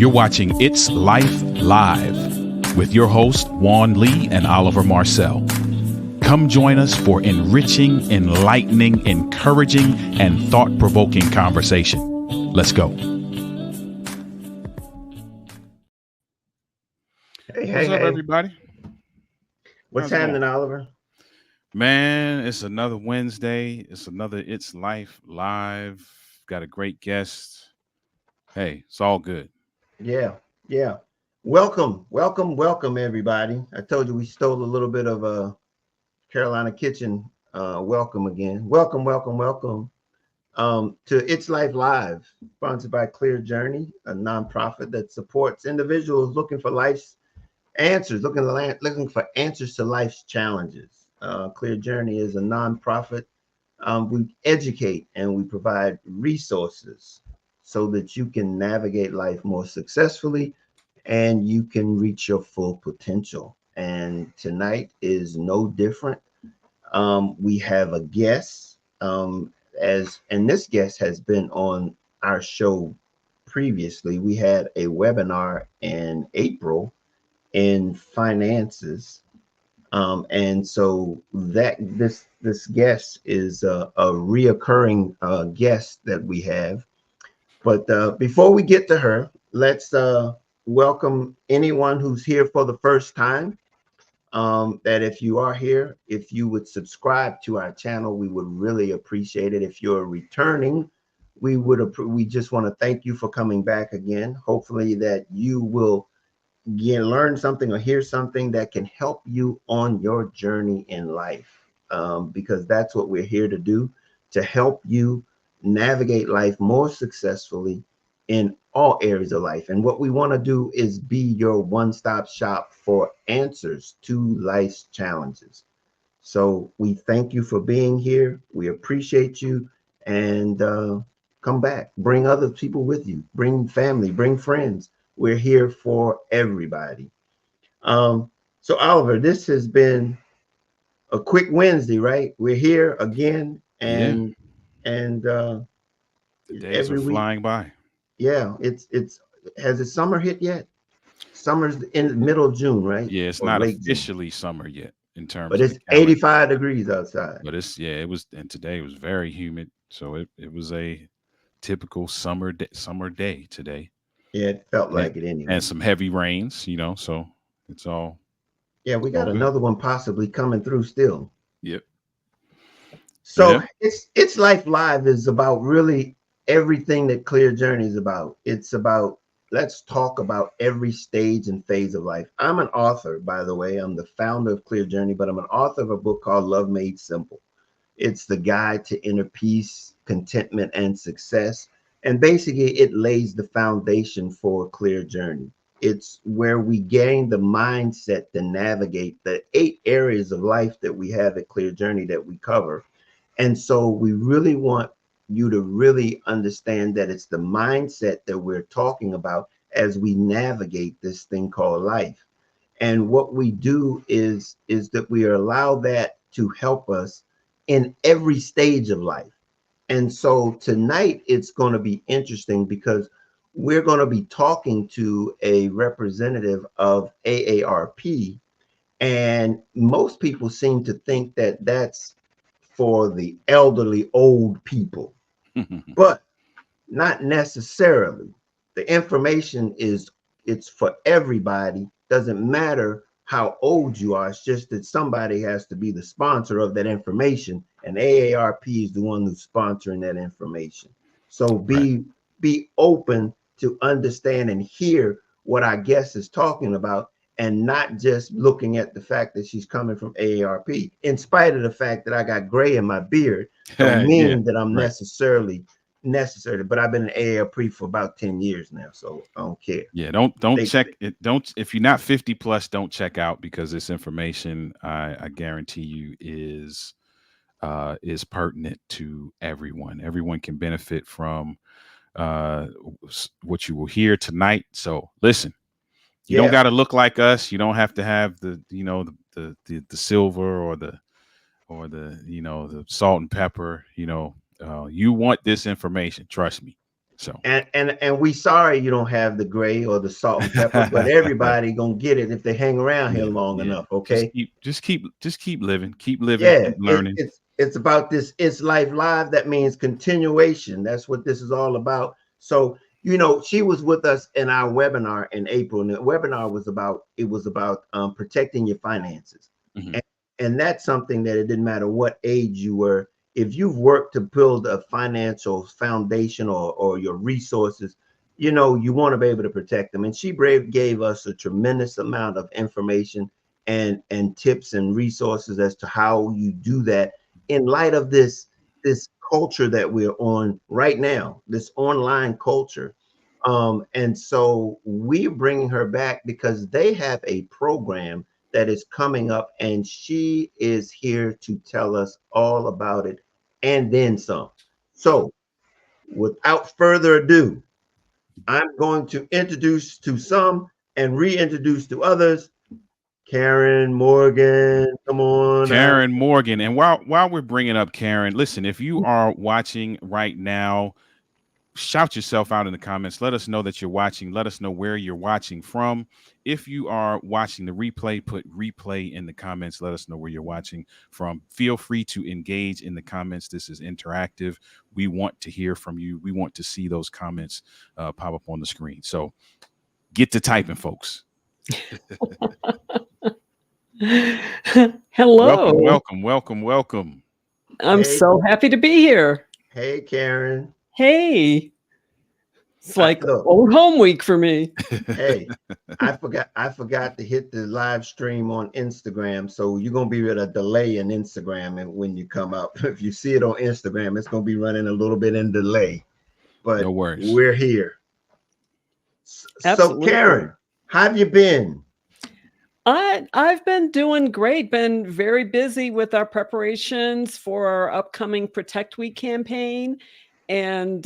You're watching It's Life Live with your hosts, Juan Lee and Oliver Marcel. Come join us for enriching, enlightening, encouraging, and thought-provoking conversation. Let's go. What's up, everybody? What's How's it going? happening, Oliver? Man, it's another Wednesday. It's another It's Life Live. Got a great guest. Hey, it's all good. Yeah. Welcome, everybody. I told you we stole a little bit of a Carolina Kitchen. Welcome again. Welcome. To It's Life Live, sponsored by Clear Journey, a nonprofit that supports individuals looking for life's answers, looking for answers to life's challenges. Clear Journey is a nonprofit. We educate and we provide resources so that you can navigate life more successfully and you can reach your full potential. And tonight is no different. We have a guest, and this guest has been on our show previously. We had a webinar in April in finances, and so that this guest is a reoccurring guest that we have. But before we get to her, let's welcome anyone who's here for the first time. That if you are here, if you would subscribe to our channel, we would really appreciate it. If you're returning, we just want to thank you for coming back again. Hopefully that you will learn something or hear something that can help you on your journey in life, because that's what we're here to do, to help you navigate life more successfully in all areas of life. And what we want to do is be your one-stop shop for answers to life's challenges. So we thank you for being here. We appreciate you. And come back, bring other people with you, bring family, bring friends. We're here for everybody. So Oliver, this has been a quick Wednesday, right? We're here again, Yeah, and the days are every week. flying by. Yeah, it's has the summer hit yet? Summer's in the middle of June, right? Yeah, it's Or not late June. officially summer yet in But terms of the it's calendar, 85 degrees outside. but it's yeah, it was, and today was very humid, so it was a typical summer day today, Yeah, it felt and like it and anyway. some heavy rains, so it's Yeah, we all got good. another one possibly coming through still. Yep. So Yeah. it's Life Live is about really everything that Clear Journey is about. It's about, let's talk about every stage and phase of life. I'm an author, by the way. I'm the founder of Clear Journey, but I'm an author of a book called Love Made Simple. It's the guide to inner peace, contentment, and success. And basically, it lays the foundation for a clear journey. It's where we gain the mindset to navigate the 8 areas of life that we have at Clear Journey that we cover. And so we really want you to really understand that it's the mindset that we're talking about as we navigate this thing called life. And what we do is that we allow that to help us in every stage of life. And so tonight it's going to be interesting because we're going to be talking to a representative of AARP, and most people seem to think that that's for the elderly old people, but not necessarily. The information is, it's for everybody. Doesn't matter how old you are. It's just that somebody has to be the sponsor of that information, and AARP is the one who's sponsoring that information. So Right. be open to understand and hear what our guest is talking about, and not just looking at the fact that she's coming from AARP. In spite of the fact that I got gray in my beard, don't Yeah. mean that I'm Right. necessarily, but I've been an AARP for about 10 years now, so I don't care. Yeah. Don't They, check it. Don't if you're not 50 plus, don't check out because this information, I guarantee you, is pertinent to everyone. Everyone can benefit from what you will hear tonight. So listen, you don't yeah, got to look like us. You don't have to have the silver or the the salt and pepper. You want this information. Trust me. So And we sorry you don't have the gray or the salt and pepper, but everybody gonna get it if they hang around here yeah, long yeah. enough. Okay. Just keep living, keep living, Yeah, keep learning. it's about this. It's life live. That means continuation. That's what this is all about. So she was with us in our webinar in April, and the webinar was about protecting your finances, Mhm. and, and that's something that it didn't matter what age you were. If you've worked to build a financial foundation or your resources, you want to be able to protect them. And she gave us a tremendous amount of information and tips and resources as to how you do that in light of this culture that we're on right now, this online culture. And so we're bringing her back because they have a program that is coming up, and she is here to tell us all about it and then some. So without further ado, I'm going to introduce to some and reintroduce to others Karen Morgan. Come on out. Karen Morgan. And while we're bringing up Karen, listen, if you are watching right now, shout yourself out in the comments. Let us know that you're watching. Let us know where you're watching from. If you are watching the replay, put replay in the comments. Let us know where you're watching from. Feel free to engage in the comments. This is interactive. We want to hear from you. We want to see those comments pop up on the screen. So get to typing, folks. Hello. Welcome. I'm Hey, so happy to be here. hey, Karen. Hey. It's like Look, old home week for me. hey, I forgot to hit the live stream on Instagram. So you're gonna be with a delay in Instagram and when you come up. If you see it on Instagram, it's gonna be running a little bit in delay. But No worries. we're here. So Absolutely. Karen, how have you been? I've been doing great. Been very busy with our preparations for our upcoming Protect Week campaign, and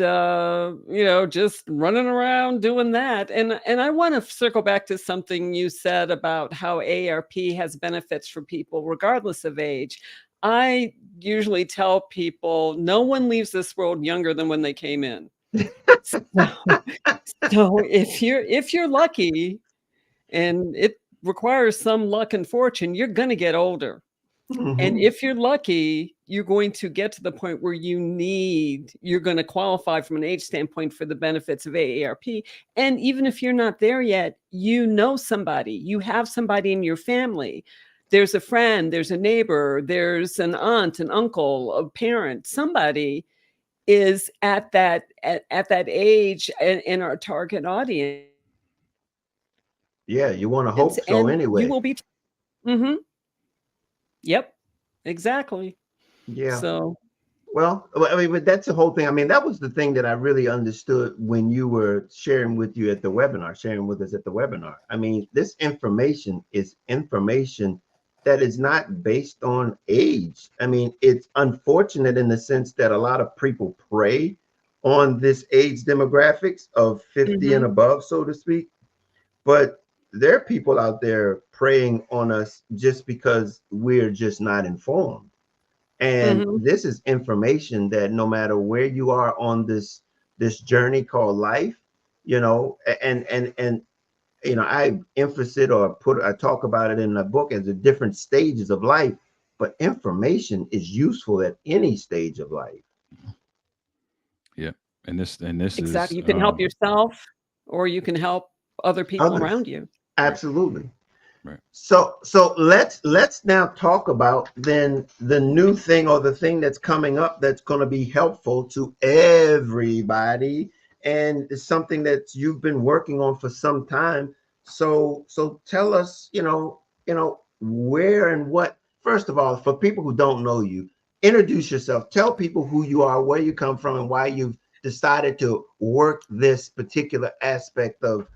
just running around doing that. And I want to circle back to something you said about how AARP has benefits for people regardless of age. I usually tell people no one leaves this world younger than when they came in. So, so if you're lucky, and it requires some luck and fortune, you're going to get older. And Mhm. if you're lucky, you're going to get to the point where you're going to qualify from an age standpoint for the benefits of AARP. And even if you're not there yet, you know somebody, you have somebody in your family. There's a friend, there's a neighbor, there's an aunt, an uncle, a parent, somebody is at that age in our target audience. Yeah, you want to hope so And you anyway. will be. Mhm. Yep, exactly. Yeah. So Well, I mean, but that's the whole thing. I mean, that was the thing that I really understood when you were sharing with you at the webinar, sharing with us at the webinar. I mean, this information is information that is not based on age. I mean, it's unfortunate in the sense that a lot of people prey on this age demographics of 50 and mhm, above, so to speak. But there are people out there preying on us just because we're just not informed. And mhm. this is information that no matter where you are on this journey called life, and I emphasize I talk about it in the book as the different stages of life, but information is useful at any stage of life. Yeah. And this is Exactly. You can help yourself or you can help other people Others, around you. right, absolutely. right. So let's now talk about then the new thing or the thing that's coming up that's going to be helpful to everybody, and it's something that you've been working on for some time. So tell us, where and what. First of all, for people who don't know you, introduce yourself. Tell people who you are, where you come from, and why you've decided to work this particular aspect of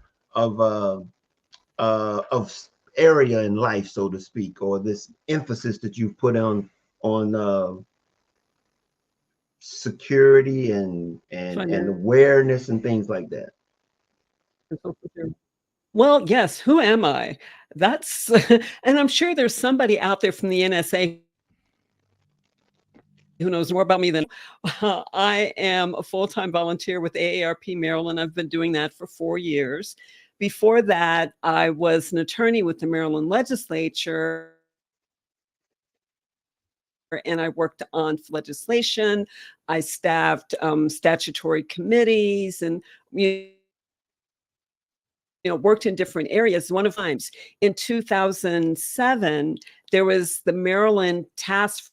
area in life, so to speak, or this emphasis that you've put on security and Financial awareness and things like that. security. Well, yes, who am I? That's and I'm sure there's somebody out there from the NSA who knows more about me than I am a full-time volunteer with AARP Maryland. I've been doing that for 4 years. Before that, I was an attorney with the Maryland legislature, and I worked on legislation. I staffed statutory committees and worked in different areas. One of times in 2007, there was the Maryland Task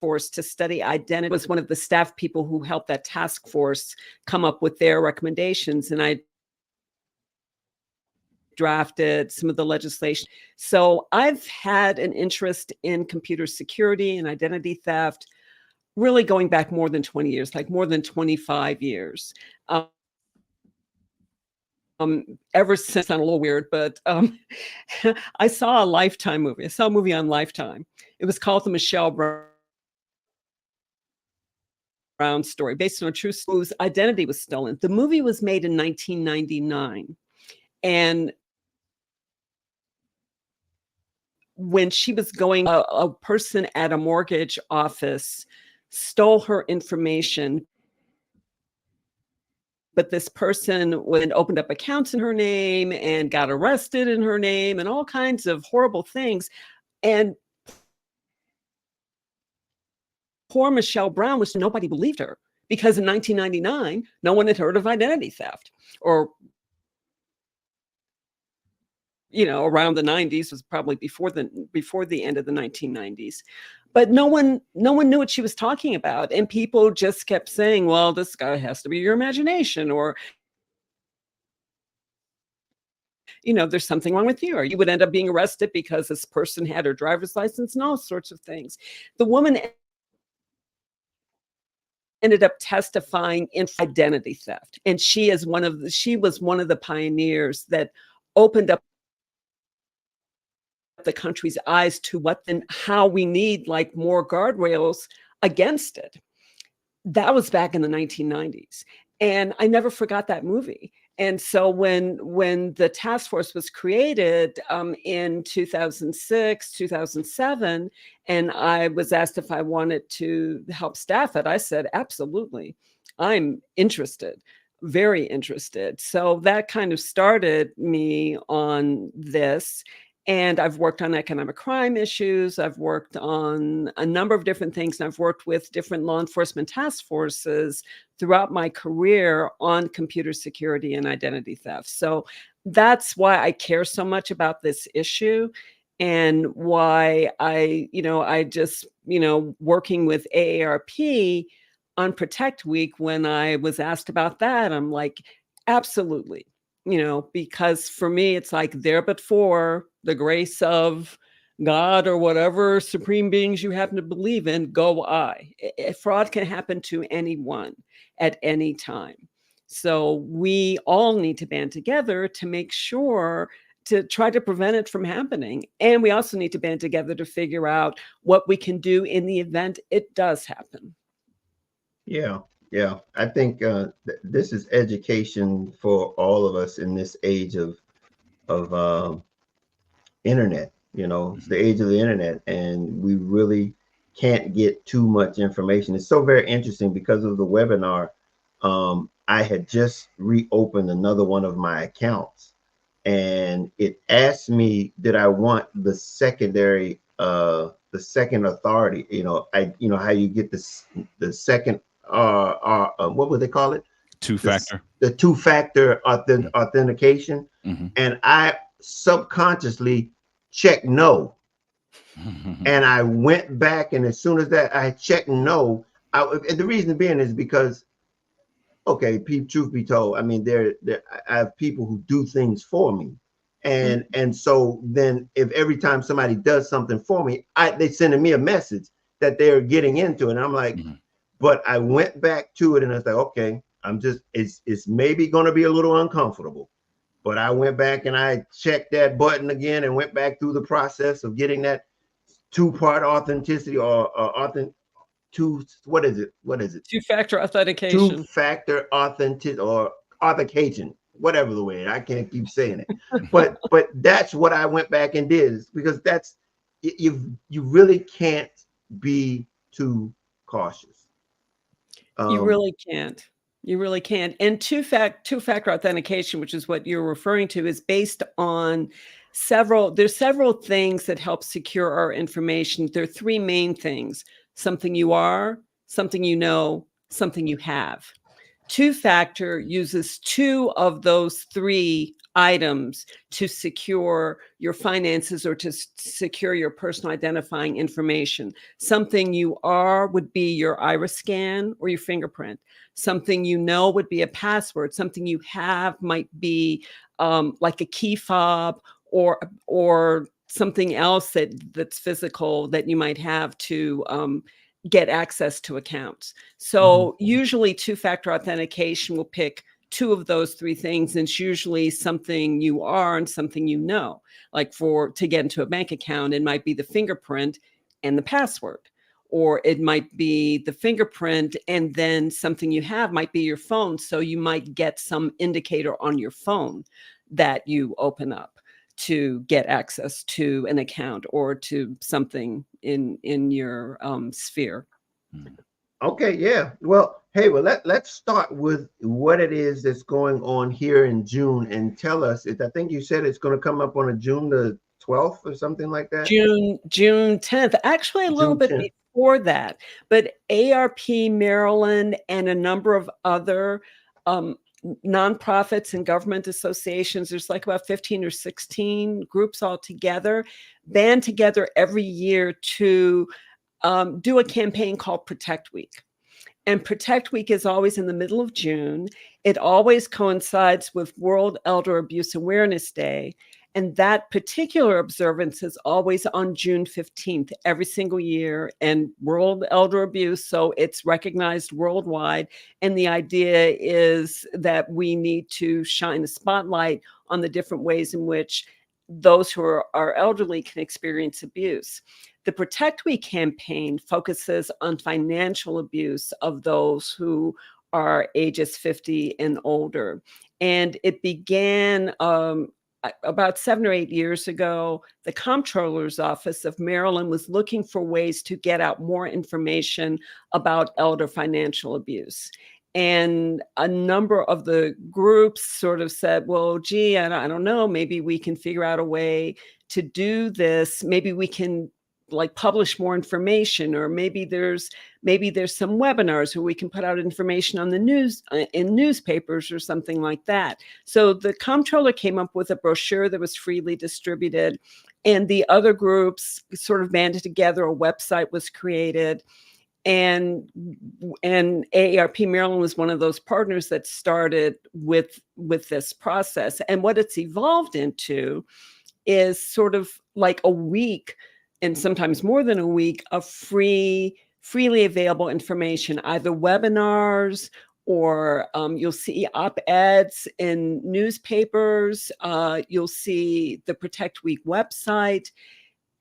Force to study identity. Was one of the staff people who helped that task force come up with their recommendations, and I drafted some of the legislation. So I've had an interest in computer security and identity theft really going back more than 20 years, like more than 25 years. Ever since, I'm a little weird, but I saw a Lifetime movie. I saw a movie on Lifetime. It was called The Michelle Brown Story, based on a true story whose identity was stolen. The movie was made in 1999. And when she was going, a person at a mortgage office stole her information. But this person opened up accounts in her name and got arrested in her name and all kinds of horrible things. And poor Michelle Brown nobody believed her, because in 1999, no one had heard of identity theft, or around the 90s, was probably before the end of the 1990s. But no one knew what she was talking about. And people just kept saying, well, this guy has to be your imagination, or, there's something wrong with you, or you would end up being arrested because this person had her driver's license and all sorts of things. The woman ended up testifying in identity theft. And she was one of the pioneers that opened up the country's eyes to how we need more guardrails against it. That was back in the 1990s. And I never forgot that movie. And so when the task force was created in 2006, 2007, and I was asked if I wanted to help staff it, I said, absolutely. I'm interested, very interested. So that kind of started me on this. And I've worked on economic crime issues. I've worked on a number of different things. And I've worked with different law enforcement task forces throughout my career on computer security and identity theft. So that's why I care so much about this issue, and why I just, working with AARP on Protect Week, when I was asked about that, I'm like, absolutely. Because for me, it's like, there but for the grace of God or whatever supreme beings you happen to believe in, go I. Fraud can happen to anyone at any time. So we all need to band together to make sure to try to prevent it from happening. And we also need to band together to figure out what we can do in the event it does happen. Yeah. Yeah, I think this is education for all of us in this age of internet. It's the age of the internet, and we really can't get too much information. It's so very interesting because of the webinar. I had just reopened another one of my accounts, and it asked me, did I want the secondary, the second authority? How you get the second. What would they call it? Two-factor. The two-factor authentication. Mm-hmm. And I subconsciously checked no. And I went back, and as soon as that I checked no, and the reason being is because, okay, truth be told, I mean, I have people who do things for me. And so then if every time somebody does something for me, they sending me a message that they're getting into it. And I'm like, but I went back to it, and I was like, okay, it's maybe going to be a little uncomfortable, but I went back and I checked that button again and went back through the process of getting that two-part authenticity what is it? Two-factor authentication. Two-factor authentication, whatever the way, I can't keep saying it. but that's what I went back and did, because you really can't be too cautious. You really can't. You really can't. And two-factor authentication, which is what you're referring to, is based on there's several things that help secure our information. There are three main things: something you are, something you know, something you have. Two-factor uses two of those three items to secure your finances or to secure your personal identifying information. Something you are would be your iris scan or your fingerprint. Something you know would be a password. Something you have might be like a key fob or something else that's physical that you might have to get access to accounts. So usually two-factor authentication will pick two of those three things, and it's usually something you are and something you know. Like to get into a bank account, it might be the fingerprint and the password, or it might be the fingerprint and then something you have might be your phone. So you might get some indicator on your phone that you open up to get access to an account or to something in your sphere. Okay, yeah. Well, hey, let's start with what it is that's going on here in June, and tell us. I think you said it's going to come up on June the 12th or something like that. June 10th, actually a little bit before that, but ARP Maryland and a number of other nonprofits and government associations, there's like about 15 or 16 groups all together, band together every year to do a campaign called Protect Week. And Protect Week is always in the middle of June. It always coincides with World Elder Abuse Awareness Day. And that particular observance is always on June 15th, every single year, and World Elder Abuse, so it's recognized worldwide. And the idea is that we need to shine a spotlight on the different ways in which those who are elderly can experience abuse. The Protect Week campaign focuses on financial abuse of those who are ages 50 and older. And it began about 7 or 8 years ago. The Comptroller's Office of Maryland was looking for ways to get out more information about elder financial abuse. And a number of the groups sort of said, well, gee, I don't know, maybe we can figure out a way to do this. Maybe we can like publish more information, or maybe there's some webinars where we can put out information on the news in newspapers or something like that. So the comptroller came up with a brochure that was freely distributed, and the other groups sort of banded together. A website was created, and AARP Maryland was one of those partners that started with this process. And what it's evolved into is sort of like a week, and sometimes more than a week, of freely available information, either webinars or you'll see op-eds in newspapers. You'll see the Protect Week website,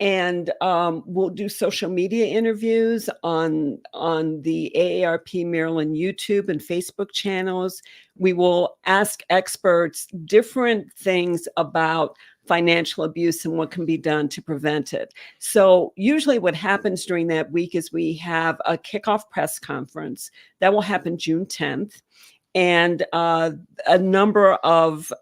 and we'll do social media interviews on the AARP Maryland YouTube and Facebook channels. We will ask experts different things about financial abuse and what can be done to prevent it. So usually what happens during that week is we have a kickoff press conference that will happen June 10th. And a number of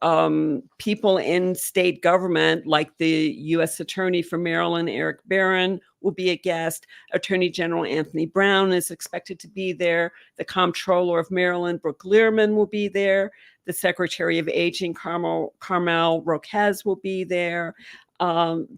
people in state government, like the U.S. Attorney for Maryland, Eric Barron, will be a guest. Attorney General Anthony Brown is expected to be there. The Comptroller of Maryland, Brooke Learman, will be there. The Secretary of Aging, Carmel Roquez, will be there.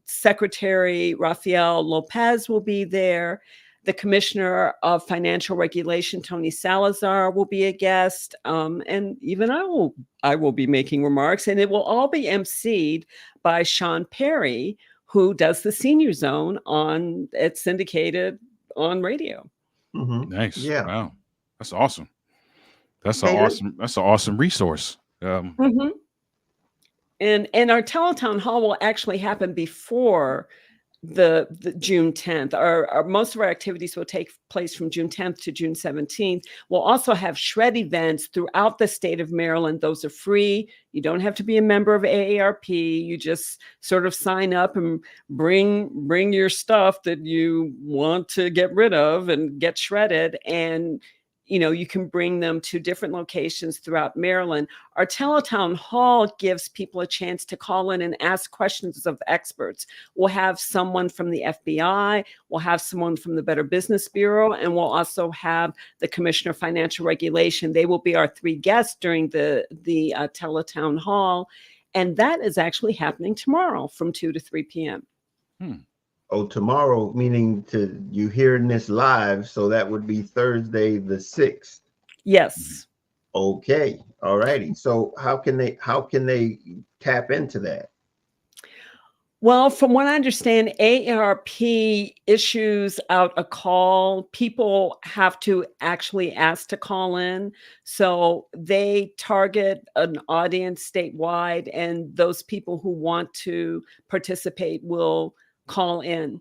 Secretary Rafael Lopez will be there. The Commissioner of Financial Regulation, Tony Salazar, will be a guest. And even I will be making remarks, and it will all be emceed by Sean Perry, who does the Senior Zone it's syndicated on radio. Nice. Yeah. Wow. That's awesome. That's an awesome resource. And our teletown hall will actually happen before the June 10th. Our most of our activities will take place from June 10th to June 17th. We'll also have shred events throughout the state of Maryland. Those are free. You don't have to be a member of AARP. You just sort of sign up and bring your stuff that you want to get rid of and get shredded. And you can bring them to different locations throughout Maryland. Our Teletown Hall gives people a chance to call in and ask questions of experts. We'll have someone from the FBI, we'll have someone from the Better Business Bureau, and we'll also have the Commissioner of Financial Regulation. They will be our 3 guests during the Teletown Hall. And that is actually happening tomorrow from 2 to 3 p.m. Oh, tomorrow, meaning you hearing this live, so that would be Thursday the 6th. Yes. Okay. All righty. So how can they tap into that? Well, from what I understand, AARP issues out a call. People have to actually ask to call in. So they target an audience statewide, and those people who want to participate will call in,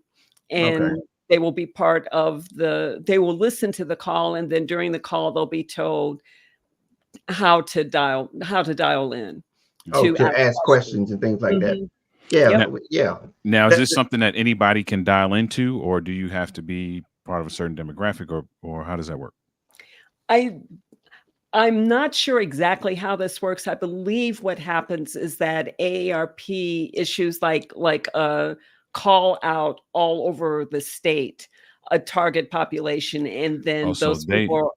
and they will be part of they will listen to the call, and then during the call they'll be told how to dial in to ask questions and things like that. Yeah. Now, is this something that anybody can dial into, or do you have to be part of a certain demographic, or how does that work? I'm not sure exactly how this works. I believe what happens is that AARP issues like a call out all over the state, a target population, and then those people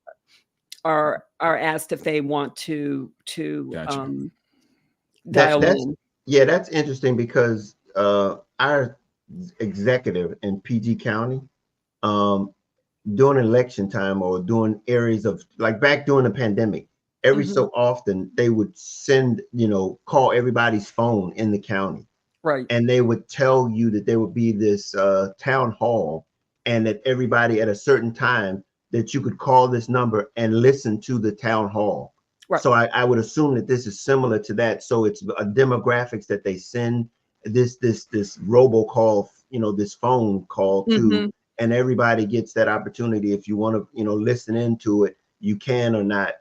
are asked if they want to dial in. Yeah, that's interesting because our executive in PG County, during election time or during areas of like back during the pandemic, every so often they would send, call everybody's phone in the county. Right. And they would tell you that there would be this town hall, and that everybody at a certain time that you could call this number and listen to the town hall. Right. So I would assume that this is similar to that. So it's a demographics that they send this robocall, this phone call to, and everybody gets that opportunity. If you want to, listen into it, you can or not.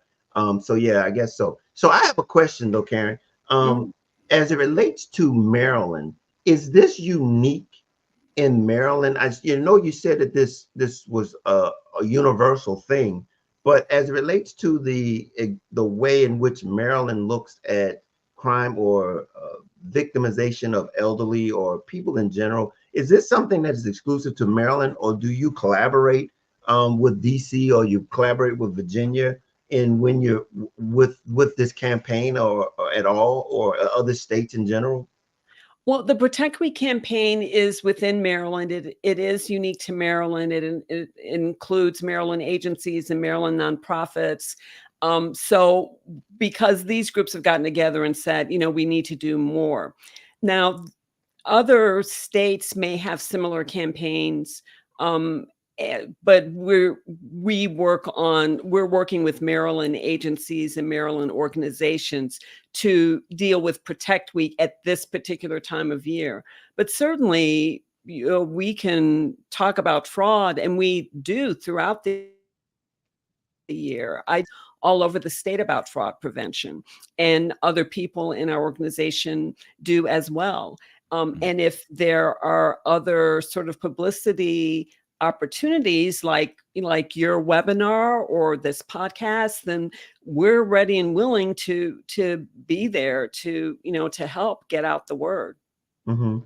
So yeah, I guess so. So I have a question though, Karen. As it relates to Maryland, is this unique in Maryland? You said that this was a universal thing, but as it relates to the way in which Maryland looks at crime or victimization of elderly or people in general, is this something that is exclusive to Maryland, or do you collaborate with DC, or you collaborate with Virginia in when you're with this campaign, or at all, or other states in general? Well, the Protect We campaign is within Maryland. It is unique to Maryland. It includes Maryland agencies and Maryland nonprofits. So because these groups have gotten together and said, we need to do more. Now, other states may have similar campaigns, but we're working with Maryland agencies and Maryland organizations to deal with Protect Week at this particular time of year. But certainly, we can talk about fraud, and we do throughout the year. All over the state about fraud prevention, and other people in our organization do as well. And if there are other sort of publicity opportunities like your webinar or this podcast, then we're ready and willing to be there to help get out the word. Go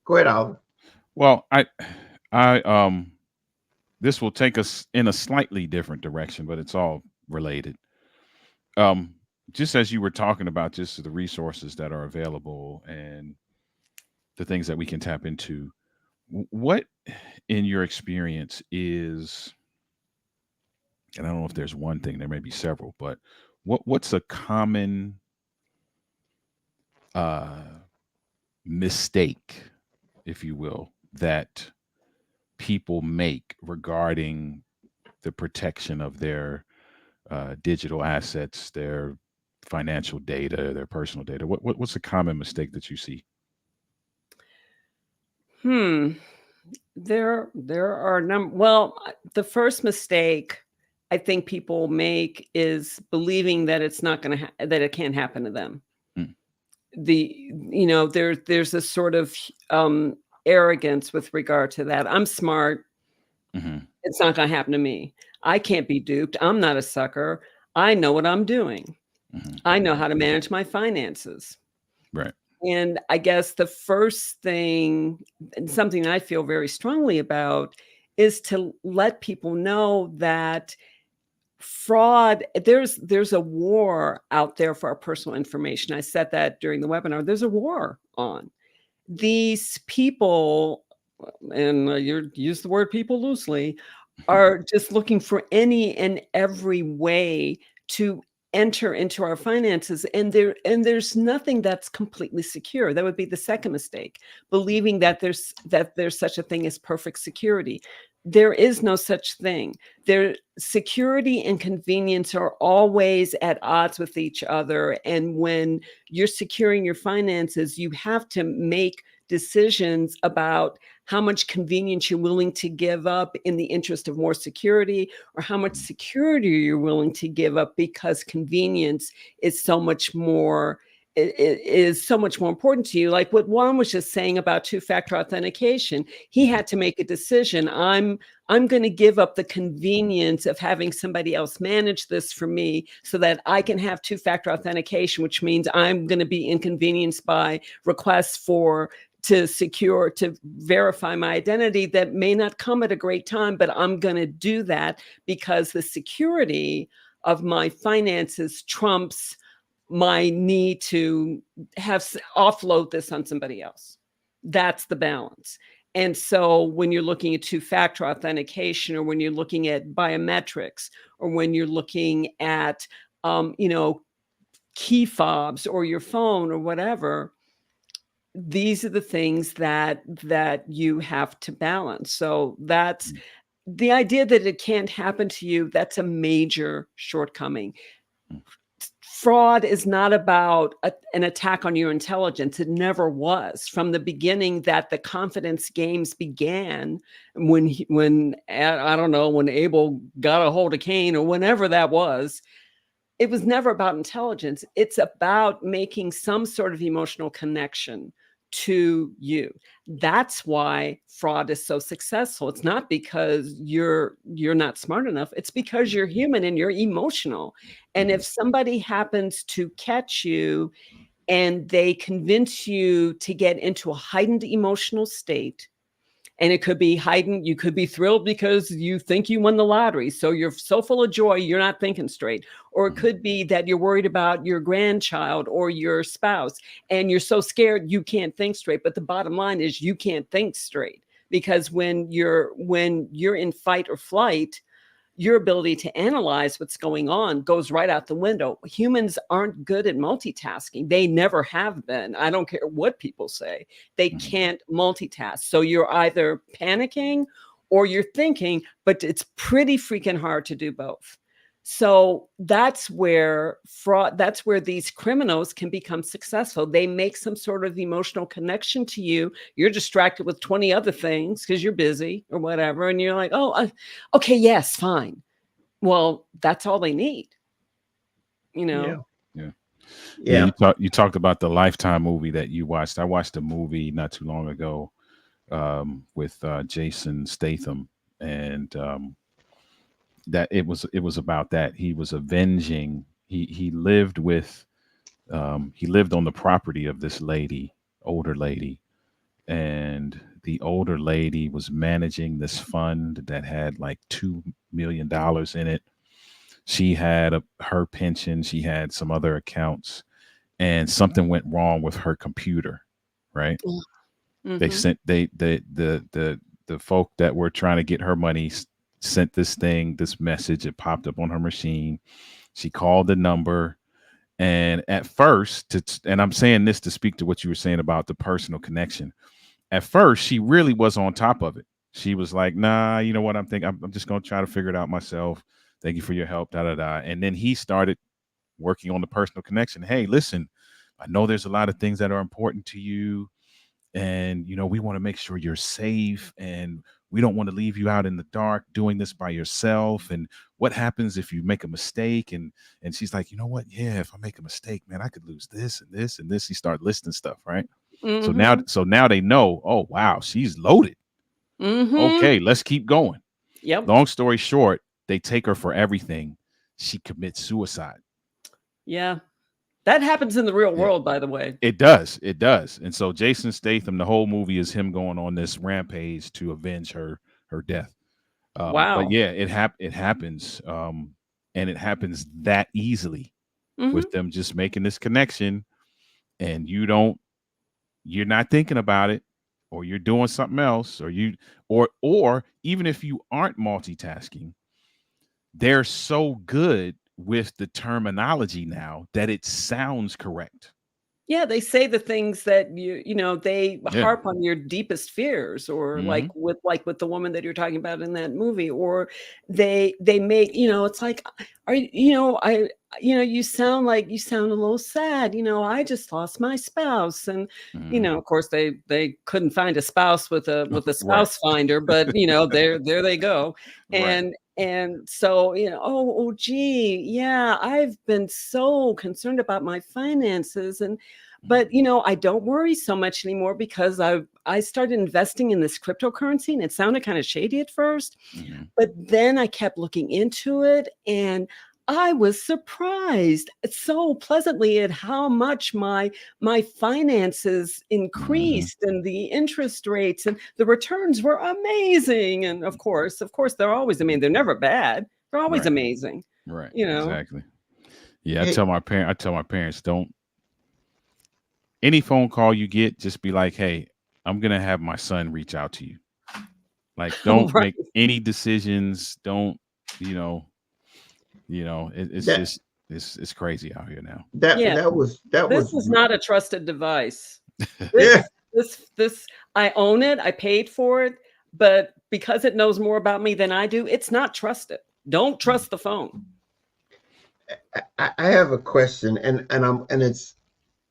ahead, Oliver. Well, I this will take us in a slightly different direction, but it's all related. Just as you were talking about, just the resources that are available and the things that we can tap into, what in your experience is, and I don't know if there's one thing, there may be several, but what's a common mistake, if you will, that people make regarding the protection of their digital assets, their financial data, their personal data? What's a common mistake that you see? Hmm. There are well, the first mistake I think people make is believing that it's not going to that it can't happen to them. Mm, There's a sort of arrogance with regard to that. I'm smart. mhm, It's not going to happen to me. I can't be duped. I'm not a sucker. I know what I'm doing. mhm. I know how to manage my finances. Right. And I guess the first thing, and something I feel very strongly about, is to let people know that fraud, there's a war out there for our personal information. I said that during the webinar. There's a war on. These people, and you use the word people loosely, are just looking for any and every way to enter into our finances, and there's nothing that's completely secure. That would be the second mistake, believing that there's such a thing as perfect security. There is no such thing. There Security and convenience are always at odds with each other, and when you're securing your finances, you have to make decisions about how much convenience you're willing to give up in the interest of more security, or how much security you're willing to give up because convenience is so much more is so much more important to you. Like what Juan was just saying about two-factor authentication, he had to make a decision. I'm going to give up the convenience of having somebody else manage this for me so that I can have two-factor authentication, which means I'm going to be inconvenienced by requests to verify my identity that may not come at a great time, but I'm going to do that because the security of my finances trumps my need to offload this on somebody else. That's the balance. And so when you're looking at two-factor authentication, or when you're looking at biometrics, or when you're looking at, key fobs or your phone or whatever, these are the things that you have to balance. So that's the idea that it can't happen to you. That's a major shortcoming. Fraud is not about an attack on your intelligence. It never was. From the beginning that the confidence games began, when I don't know, when Abel got a hold of Cain or whenever that was, it was never about intelligence. It's about making some sort of emotional connection to you. That's why fraud is so successful. It's not because you're not smart enough. It's because you're human and you're emotional. And if somebody happens to catch you and they convince you to get into a heightened emotional state, and it could be heightened. You could be thrilled because you think you won the lottery. So you're so full of joy, you're not thinking straight. Or it could be that you're worried about your grandchild or your spouse, and you're so scared you can't think straight. But the bottom line is you can't think straight, because when you're in fight or flight, your ability to analyze what's going on goes right out the window. Humans aren't good at multitasking. They never have been. I don't care what people say. They can't multitask. So you're either panicking or you're thinking, but it's pretty freaking hard to do both. So that's where these criminals can become successful. They make some sort of emotional connection to you. You're distracted with 20 other things because you're busy or whatever. And you're like, oh, okay, yes, fine. Well, that's all they need, you know? Yeah. Yeah. You talked about the Lifetime movie that you watched. I watched a movie not too long ago with Jason Statham, and that it was about that. He was avenging. He lived with he lived on the property of this lady, older lady, and the older lady was managing this fund that had like $2 million in it. She had her pension. She had some other accounts, and something went wrong with her computer. Right? They Mm-hmm. sent the folk that were trying to get her money sent this message. It popped up on her machine. She called the number, and at first, and I'm saying this to speak to what you were saying about the personal connection. At first, she really was on top of it. She was like, "Nah, you know what? I'm thinking. I'm just gonna try to figure it out myself. Thank you for your help." Da da da. And then he started working on the personal connection. Hey, listen, I know there's a lot of things that are important to you. and we want to make sure you're safe, and we don't want to leave you out in the dark doing this by yourself. And what happens if you make a mistake? And she's like, you know what, yeah, if I make a mistake, man, I could lose this and this and this. He started listing stuff, right? Mm-hmm. So now they know, oh wow, she's loaded. Mm-hmm. Okay, let's keep going. Yep. Long story short, they take her for everything. She commits suicide. Yeah. That happens in the real Yeah. world, by the way. It does. It does. And so Jason Statham, the whole movie is him going on this rampage to avenge her death. Wow. But yeah, it happens. And it happens that easily Mm-hmm. with them just making this connection, and you're not thinking about it, or you're doing something else, or even if you aren't multitasking, they're so good with the terminology now that it sounds correct. Yeah, they say the things that they Yeah. harp on your deepest fears, or Mhm. like with the woman that you're talking about in that movie, or they make, it's like, are you sound a little sad, I just lost my spouse. And Mhm. of course they couldn't find a spouse with a Right. spouse finder, but there they go. Right. And so, oh gee, yeah, I've been so concerned about my finances. But I don't worry so much anymore because I started investing in this cryptocurrency, and it sounded kind of shady at first, Mhm. but then I kept looking into it, and I was surprised so pleasantly at how much my finances Mhm. increased, and the interest rates and the returns were amazing. And of course, they're always, they're never bad. They're always Right. amazing, Right. you know. Exactly. Yeah, Hey, I tell my parents, don't, any phone call you get, just be like, "Hey, I'm going to have my son reach out to you." Like, don't Right. make any decisions. Don't, you know, it's that just, it's crazy out here now. Yeah. that This was is not a trusted device. yeah. This I own it, I paid for it, but because it knows more about me than I do, it's not trusted. Don't trust the phone. I have a question, and it's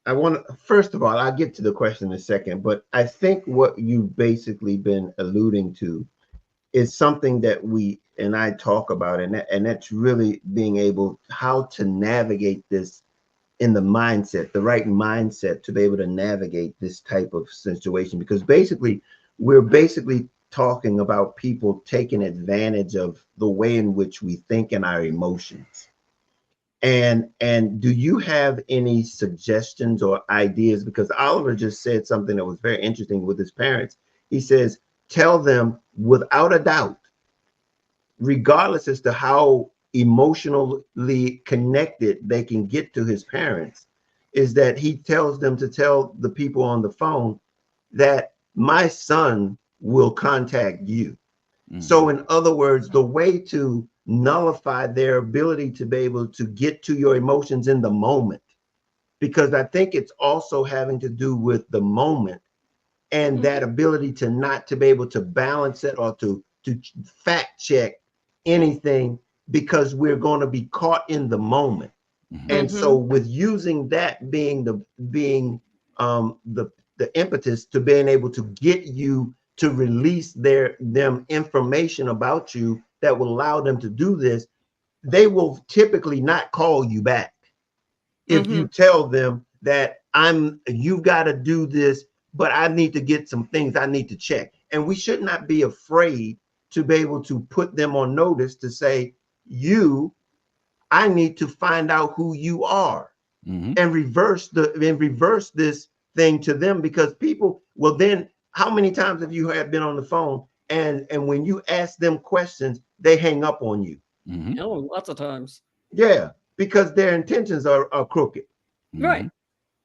I want to, first of all, I'll get to the question in a second, but I think what you've basically been alluding to is something that we and I talk about, and that's really being able how to navigate this in the mindset, the right mindset to be able to navigate this type of situation. Because basically, we're basically talking about people taking advantage of the way in which we think and our emotions. And do you have any suggestions or ideas? Because Oliver just said something that was very interesting with his parents. He says, tell them without a doubt, regardless as to how emotionally connected they can get to his parents, is that he tells them to tell the people on the phone that my son will contact you. So, Mhm. in other words, the way to nullify their ability to be able to get to your emotions in the moment, because I think it's also having to do with the moment and that Mhm. ability to not to be able to balance it or to fact check anything because we're going to be caught in the moment. Mhm. And so, Mhm. with using that being the impetus to being able to get you to release them information about you that will allow them to do this, they will typically not call you back if you Mhm. tell them that you've got to do this, but I need to get some things I need to check. And we should not be afraid to be able to put them on notice to say, I need to find out who you are Mhm. and reverse this thing to them, because people will then, how many times have you had been on the phone and when you ask them questions, they hang up on you? Mhm. Oh, lots of times. Yeah, because their intentions are crooked. Right. Mhm.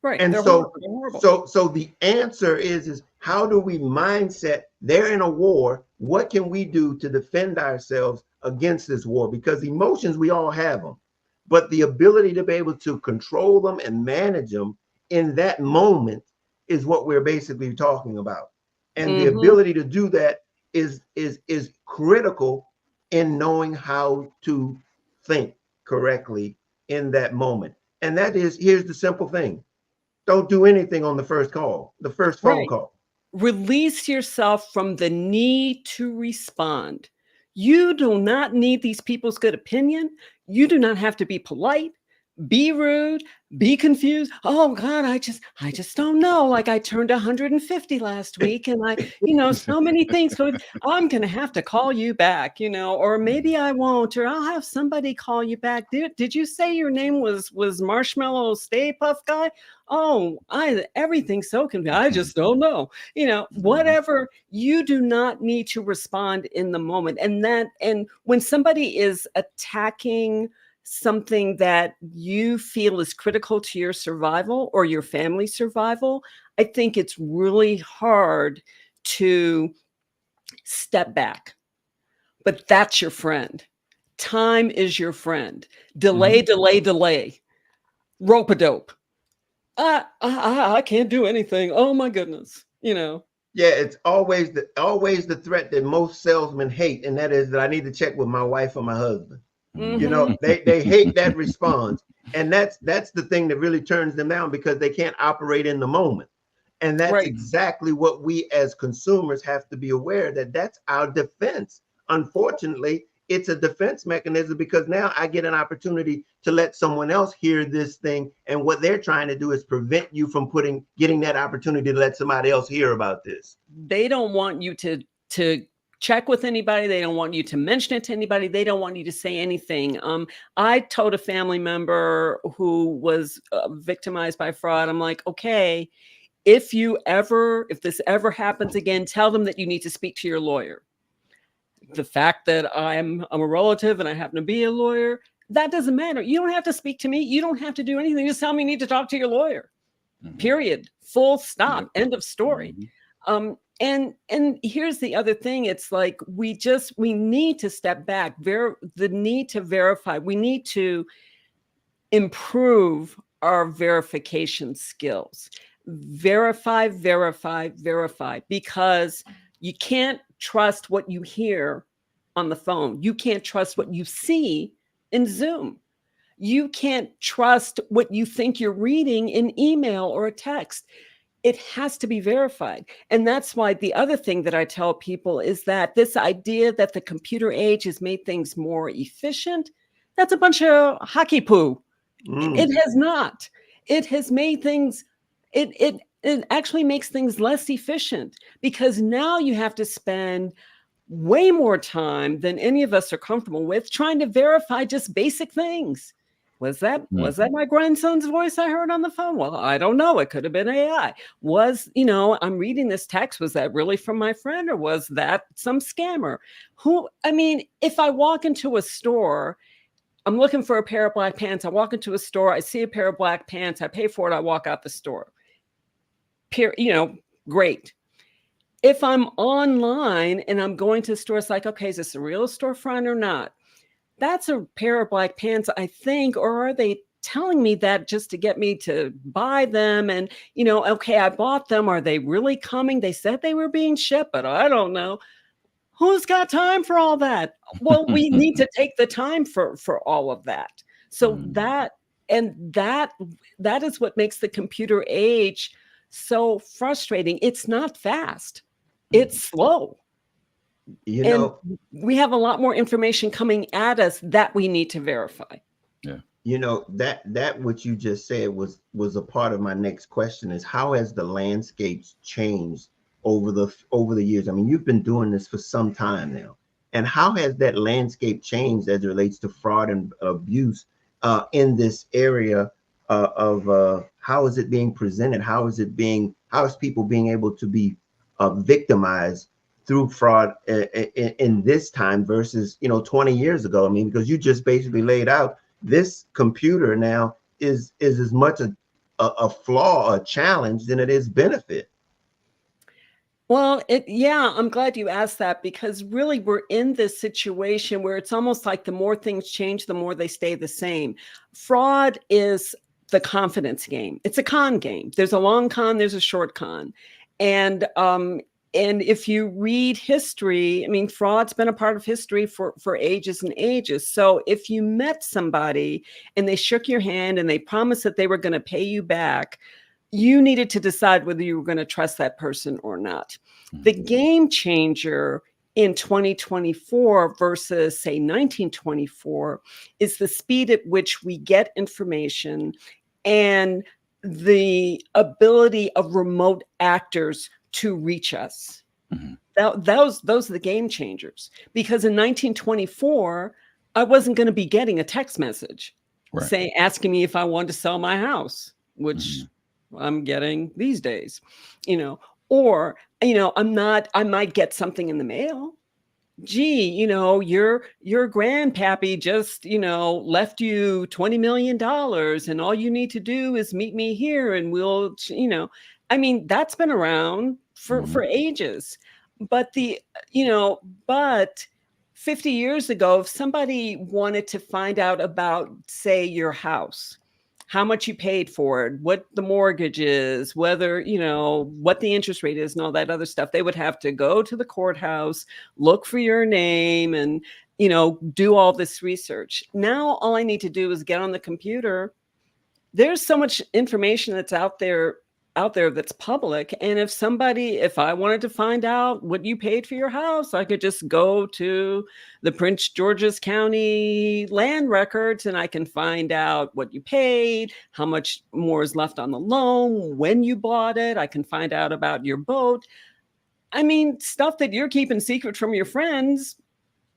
Right. And They're horrible. so They're horrible. so the answer is how do we mindset, they're in a war, what can we do to defend ourselves against this war? Because emotions, we all have them, but the ability to be able to control them and manage them in that moment is what we're basically talking about. And the Mhm. ability to do that is critical in knowing how to think correctly in that moment. And that is, here's the simple thing: don't do anything on the first call, the first phone Right. call. Release yourself from the need to respond. You do not need these people's good opinion. You do not have to be polite, be rude, be confused. Oh God, I just don't know. Like I turned 150 last week and so many things. I'm going to have to call you back, or maybe I won't, or I'll have somebody call you back. Did you say your name was Marshmallow Stay Puff Guy? Oh, everything's so confusing. I just don't know. Whatever. You do not need to respond in the moment. And when somebody is attacking something that you feel is critical to your survival or your family's survival, I think it's really hard to step back. But that's your friend. Time is your friend. Delay, delay. Rope-a-dope. I can't do anything. Oh my goodness. Yeah, it's always the threat that most salesmen hate, and that is that I need to check with my wife or my husband. They hate that response. And that's the thing that really turns them down, because they can't operate in the moment. And that's right. exactly what we as consumers have to be aware that that's our defense. Unfortunately, it's a defense mechanism, because now I get an opportunity to let someone else hear this thing. And what they're trying to do is prevent you from getting that opportunity to let somebody else hear about this. They don't want you to check with anybody. They don't want you to mention it to anybody. They don't want you to say anything. I told a family member who was victimized by fraud, I'm like, okay, if this ever happens again, tell them that you need to speak to your lawyer. The fact that I'm a relative and I happen to be a lawyer, that doesn't matter. You don't have to speak to me. You don't have to do anything. Just tell me you need to talk to your lawyer. Period. Full stop. End of story. And here's the other thing. It's like, we need to step back. The need to verify. We need to improve our verification skills. Verify, because you can't trust what you hear on the phone. You can't trust what you see in Zoom. You can't trust what you think you're reading in email or a text. It has to be verified. And that's why the other thing that I tell people is that this idea that the computer age has made things more efficient, that's a bunch of hockey poo. It has not. It has made things, it actually makes things less efficient, because now you have to spend way more time than any of us are comfortable with trying to verify just basic things. Was that my grandson's voice I heard on the phone? Well, I don't know. It could have been AI. I'm reading this text. Was that really from my friend, or was that some scammer? If I walk into a store, I'm looking for a pair of black pants. I walk into a store, I see a pair of black pants, I pay for it, I walk out the store. Great. If I'm online and I'm going to a store, it's like, okay, is this a real storefront or not? That's a pair of black pants, I think, or are they telling me that just to get me to buy them? And, okay, I bought them. Are they really coming? They said they were being shipped, but I don't know. Who's got time for all that? Well, we need to take the time for all of that. So that is what makes the computer age so frustrating. It's not fast. It's slow. And we have a lot more information coming at us that we need to verify. Yeah. That what you just said was a part of my next question, is how has the landscapes changed over the years? I mean, you've been doing this for some time now. And how has that landscape changed as it relates to fraud and abuse in this area of how is it being presented? How is people being able to be victimized through fraud in this time versus 20 years ago? I mean, because you just basically laid out, this computer now is as much a flaw, a challenge, than it is benefit. Well, I'm glad you asked that, because really we're in this situation where it's almost like the more things change, the more they stay the same. Fraud is the confidence game. It's a con game. There's a long con, there's a short con. And if you read history, I mean, fraud's been a part of history for ages and ages. So if you met somebody and they shook your hand and they promised that they were going to pay you back, you needed to decide whether you were going to trust that person or not. The game changer in 2024 versus, say, 1924 is the speed at which we get information and the ability of remote actors to reach us. Those are the game changers. Because in 1924, I wasn't going to be getting a text message asking me if I wanted to sell my house, which I'm getting these days, or, I might get something in the mail. Gee, your grandpappy just, left you $20 million and all you need to do is meet me here and we'll, that's been around for ages. But but 50 years ago, if somebody wanted to find out about, say, your house, how much you paid for it, what the mortgage is, whether, what the interest rate is and all that other stuff, they would have to go to the courthouse, look for your name and, do all this research. Now, all I need to do is get on the computer. There's so much information that's out there that's public. And if I wanted to find out what you paid for your house, I could just go to the Prince George's County land records and I can find out what you paid, how much more is left on the loan, when you bought it. I can find out about your boat. Stuff that you're keeping secret from your friends,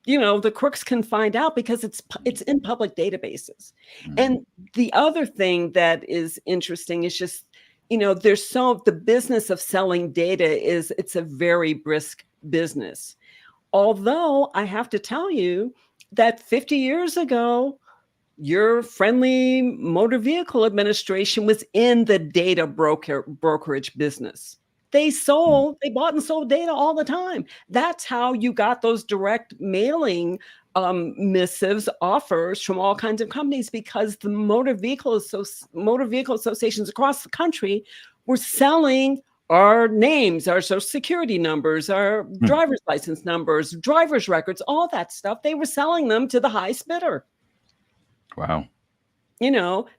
the crooks can find out because it's in public databases. And the other thing that is interesting is just, the business of selling data it's a very brisk business. Although I have to tell you that 50 years ago, your friendly motor vehicle administration was in the data brokerage business. They bought and sold data all the time. That's how you got those direct mailing missives, offers from all kinds of companies, because the motor vehicle associations across the country were selling our names, our social security numbers, our driver's license numbers, driver's records, all that stuff. They were selling them to the highest bidder. Wow.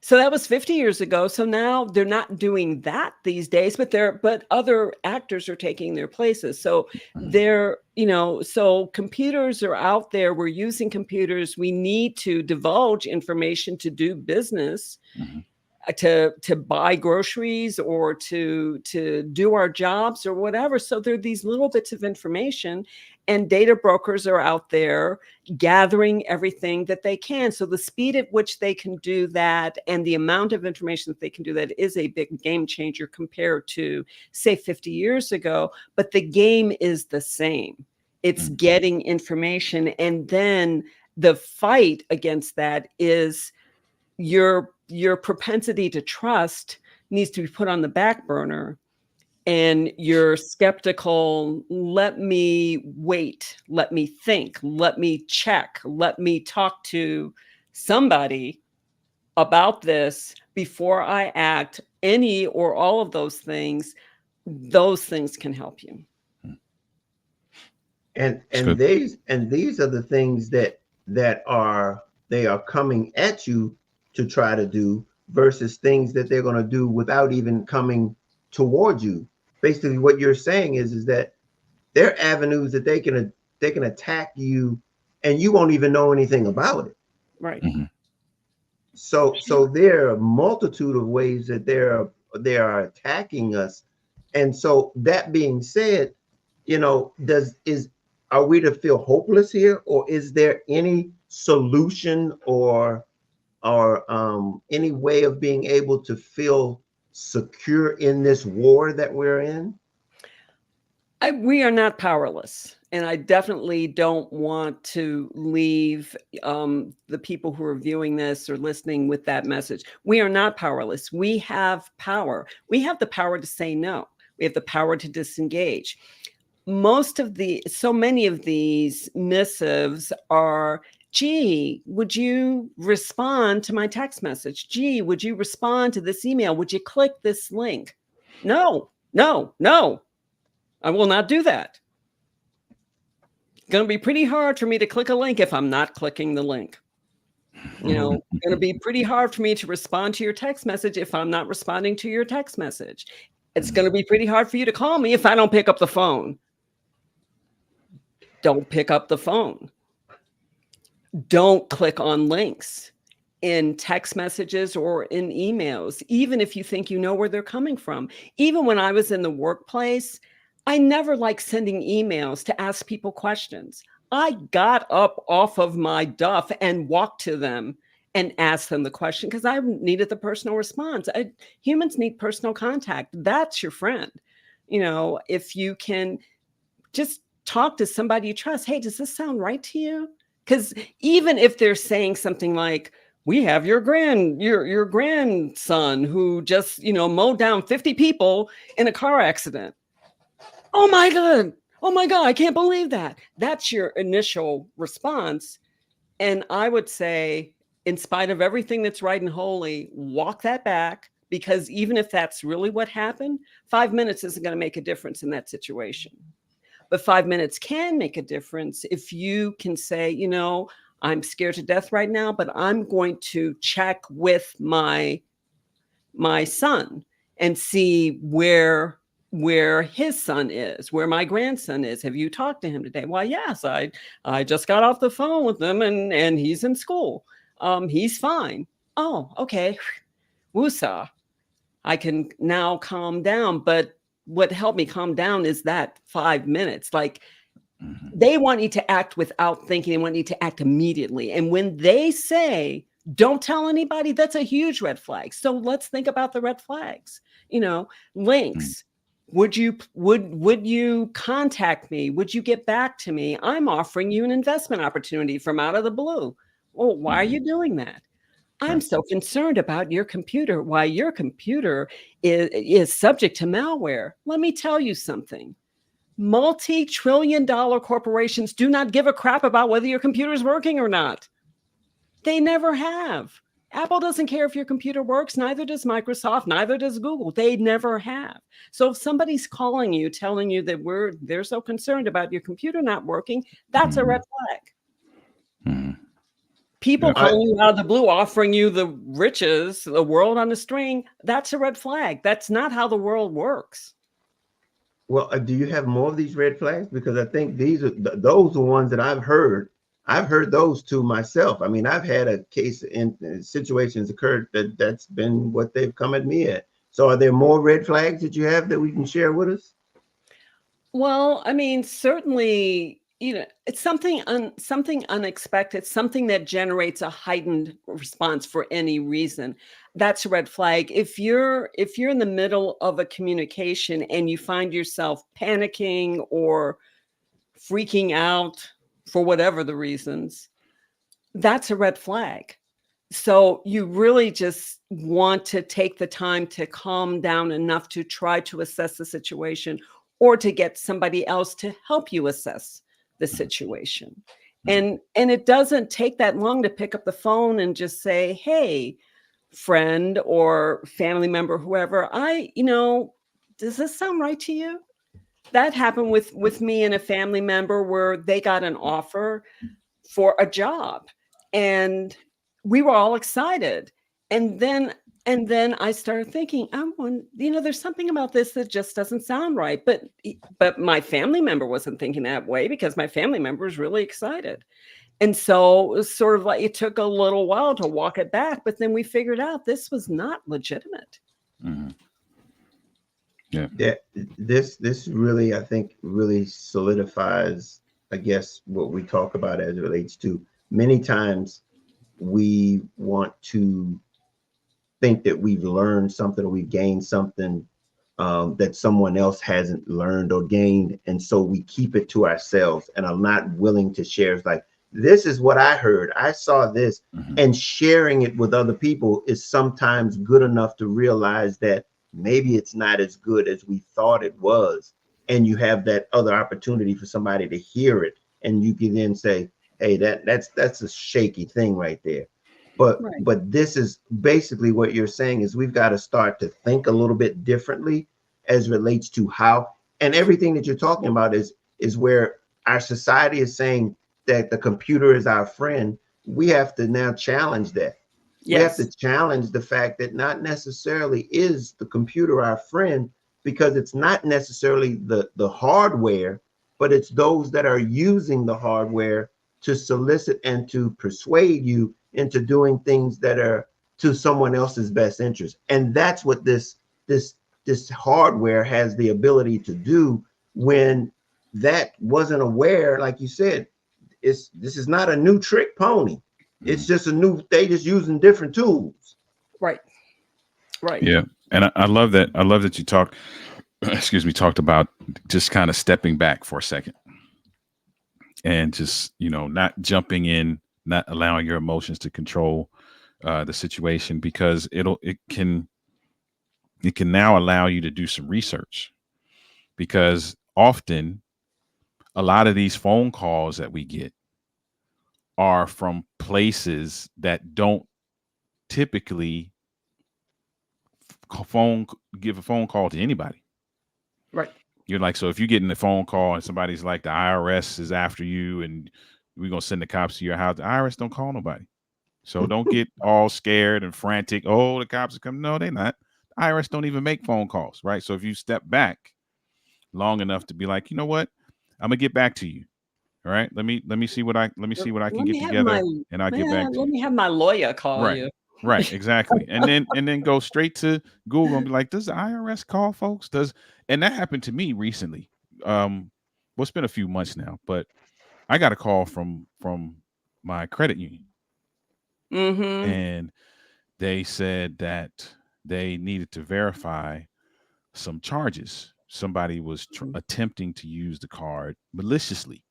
So that was 50 years ago. So now they're not doing that these days, but other actors are taking their places. So so computers are out there. We're using computers. We need to divulge information to do business, to buy groceries or to do our jobs or whatever. So there are these little bits of information, and data brokers are out there gathering everything that they can. So the speed at which they can do that and the amount of information that they can do that is a big game changer compared to, say, 50 years ago. But the game is the same. It's getting information. And then the fight against that is your propensity to trust needs to be put on the back burner. And you're skeptical, let me wait, let me think, let me check, let me talk to somebody about this before I act. Any or all of those things can help you. And these are the things that are coming at you to try to do versus things that they're going to do without even coming toward you. Basically, what you're saying is that there are avenues that they can attack you, and you won't even know anything about it. Right. So there are a multitude of ways that they are attacking us. And so that being said, are we to feel hopeless here, or is there any solution or any way of being able to feel secure in this war that we're in? We are not powerless. And I definitely don't want to leave the people who are viewing this or listening with that message. We are not powerless. We have power. We have the power to say no. We have the power to disengage. So many of these missives are, gee, would you respond to my text message? Gee, would you respond to this email? Would you click this link? No. I will not do that. It's going to be pretty hard for me to click a link if I'm not clicking the link. You know, going to be pretty hard for me to respond to your text message if I'm not responding to your text message. It's going to be pretty hard for you to call me if I don't pick up the phone. Don't pick up the phone. Don't click on links in text messages or in emails, even if you think you know where they're coming from. Even when I was in the workplace, I never liked sending emails to ask people questions. I got up off of my duff and walked to them and asked them the question because I needed the personal response. Humans need personal contact. That's your friend. You know, if you can just talk to somebody you trust. Hey, does this sound right to you? Because even if they're saying something like, we have your grandson who just, you know, mowed down 50 people in a car accident. Oh my God. Oh my God. I can't believe that. That's your initial response. And I would say, in spite of everything that's right and holy, walk that back, because even if that's really what happened, 5 minutes isn't going to make a difference in that situation. But 5 minutes can make a difference if you can say, you know, I'm scared to death right now, but I'm going to check with my son and see where his son is, where my grandson is. Have you talked to him today? Well, yes, I just got off the phone with him and he's in school. He's fine. Oh, okay. Woosah. I can now calm down. But what helped me calm down is that 5 minutes. Like, they want you to act without thinking. They want you to act immediately. And when they say, don't tell anybody, that's a huge red flag. So let's think about the red flags. You know, links. Would you contact me? Would you get back to me? I'm offering you an investment opportunity from out of the blue. Well, why are you doing that? I'm so concerned about your computer. Why your computer is subject to malware. Let me tell you something. Multi-trillion-dollar corporations do not give a crap about whether your computer is working or not. They never have. Apple doesn't care if your computer works. Neither does Microsoft. Neither does Google. They never have. So if somebody's calling you, telling you that they're so concerned about your computer not working, that's a red flag. People calling you out of the blue, offering you the riches, the world on a string, that's a red flag. That's not how the world works. Well, do you have more of these red flags? Because I think those are ones that I've heard. I've heard those too myself. I mean, I've had a case in situations occurred that's been what they've come at me at. So are there more red flags that you have that we can share with us? Well, I mean, certainly, you know, it's something unexpected, something that generates a heightened response for any reason. That's a red flag. If you're in the middle of a communication and you find yourself panicking or freaking out for whatever the reasons, that's a red flag. So you really just want to take the time to calm down enough to try to assess the situation, or to get somebody else to help you assess the situation. And it doesn't take that long to pick up the phone and just say, hey, friend or family member, whoever, does this sound right to you? That happened with me and a family member where they got an offer for a job and we were all excited. And then I started thinking, there's something about this that just doesn't sound right. But my family member wasn't thinking that way because my family member was really excited. And so it was sort of like, it took a little while to walk it back, but then we figured out this was not legitimate. Yeah. This really, I think, really solidifies, I guess, what we talk about as it relates to many times we want to think that we've learned something or we've gained something that someone else hasn't learned or gained. And so we keep it to ourselves and are not willing to share. It's like, this is what I heard. I saw this. And sharing it with other people is sometimes good enough to realize that maybe it's not as good as we thought it was. And you have that other opportunity for somebody to hear it. And you can then say, hey, that's a shaky thing right there. But this is basically what you're saying is we've got to start to think a little bit differently as relates to how, and everything that you're talking about is where our society is saying that the computer is our friend. we have to now challenge that. We have to challenge the fact that not necessarily is the computer our friend, because it's not necessarily the hardware, but it's those that are using the hardware to solicit and to persuade you into doing things that are to someone else's best interest. And that's what this hardware has the ability to do. When that wasn't aware, like you said, this is not a new trick pony. It's just they just using different tools. Right. Yeah. And I love that. I love that you talked about just kind of stepping back for a second and just, not jumping in, not allowing your emotions to control the situation, because it can now allow you to do some research, because often a lot of these phone calls that we get are from places that don't typically give a phone call to anybody. Right. You're like, so if you're getting a phone call and somebody's like, the IRS is after you and we're going to send the cops to your house, the IRS don't call nobody. So don't get all scared and frantic. Oh, the cops are coming. No, they're not. The IRS don't even make phone calls, right? So if you step back long enough to be like, you know what, I'm gonna get back to you. All right, let me see what I can get together, and I'll get back to you. Let me have my lawyer call you. Right, exactly. And then go straight to Google and be like, does the IRS call folks? And that happened to me recently. Well, it's been a few months now, but I got a call from my credit union. And they said that they needed to verify some charges. Somebody was attempting to use the card maliciously.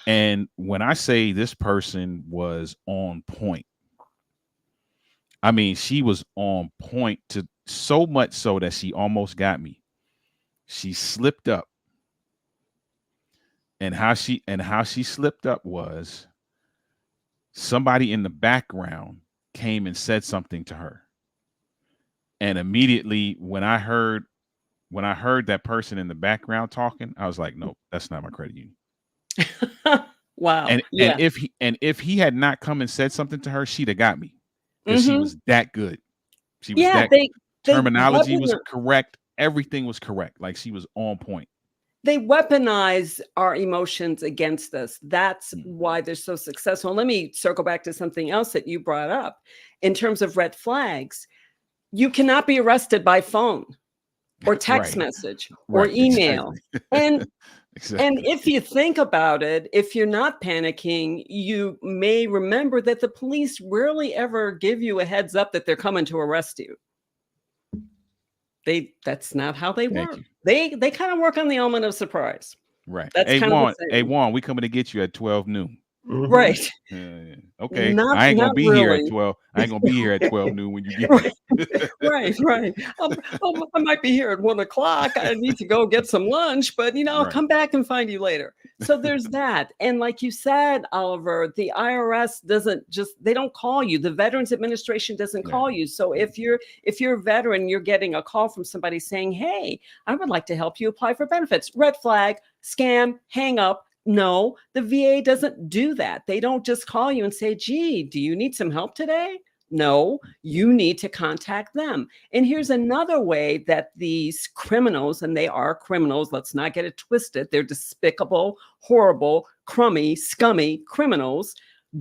And when I say this person was on point, I mean, she was on point, to so much so that she almost got me. She slipped up. And how she slipped up was somebody in the background came and said something to her. And immediately when I heard that person in the background talking, I was like, nope, that's not my credit union. Wow. And if he had not come and said something to her, she'd have got me. Because she was that good. She was terminology was correct. Everything was correct. Like, she was on point. They weaponize our emotions against us. That's why they're so successful. And let me circle back to something else that you brought up in terms of red flags. You cannot be arrested by phone or text message or email. Exactly. And if you think about it, if you're not panicking, you may remember that the police rarely ever give you a heads up that they're coming to arrest you. That's not how they work. They kind of work on the element of surprise. Right. Hey, Juan, we coming to get you at 12 noon. Right. Okay. I ain't gonna be here at 12. I ain't gonna be here at 12 noon when you get right. I might be here at 1 o'clock. I need to go get some lunch, but I'll come back and find you later. So there's that. And like you said, Oliver, the IRS they don't call you. The Veterans Administration doesn't call you. So if you're a veteran, you're getting a call from somebody saying, hey, I would like to help you apply for benefits. Red flag, scam, hang up. No, the VA doesn't do that. They don't just call you and say, gee, do you need some help today? No, you need to contact them. And here's another way that these criminals, and they are criminals, let's not get it twisted. They're despicable, horrible, crummy, scummy criminals.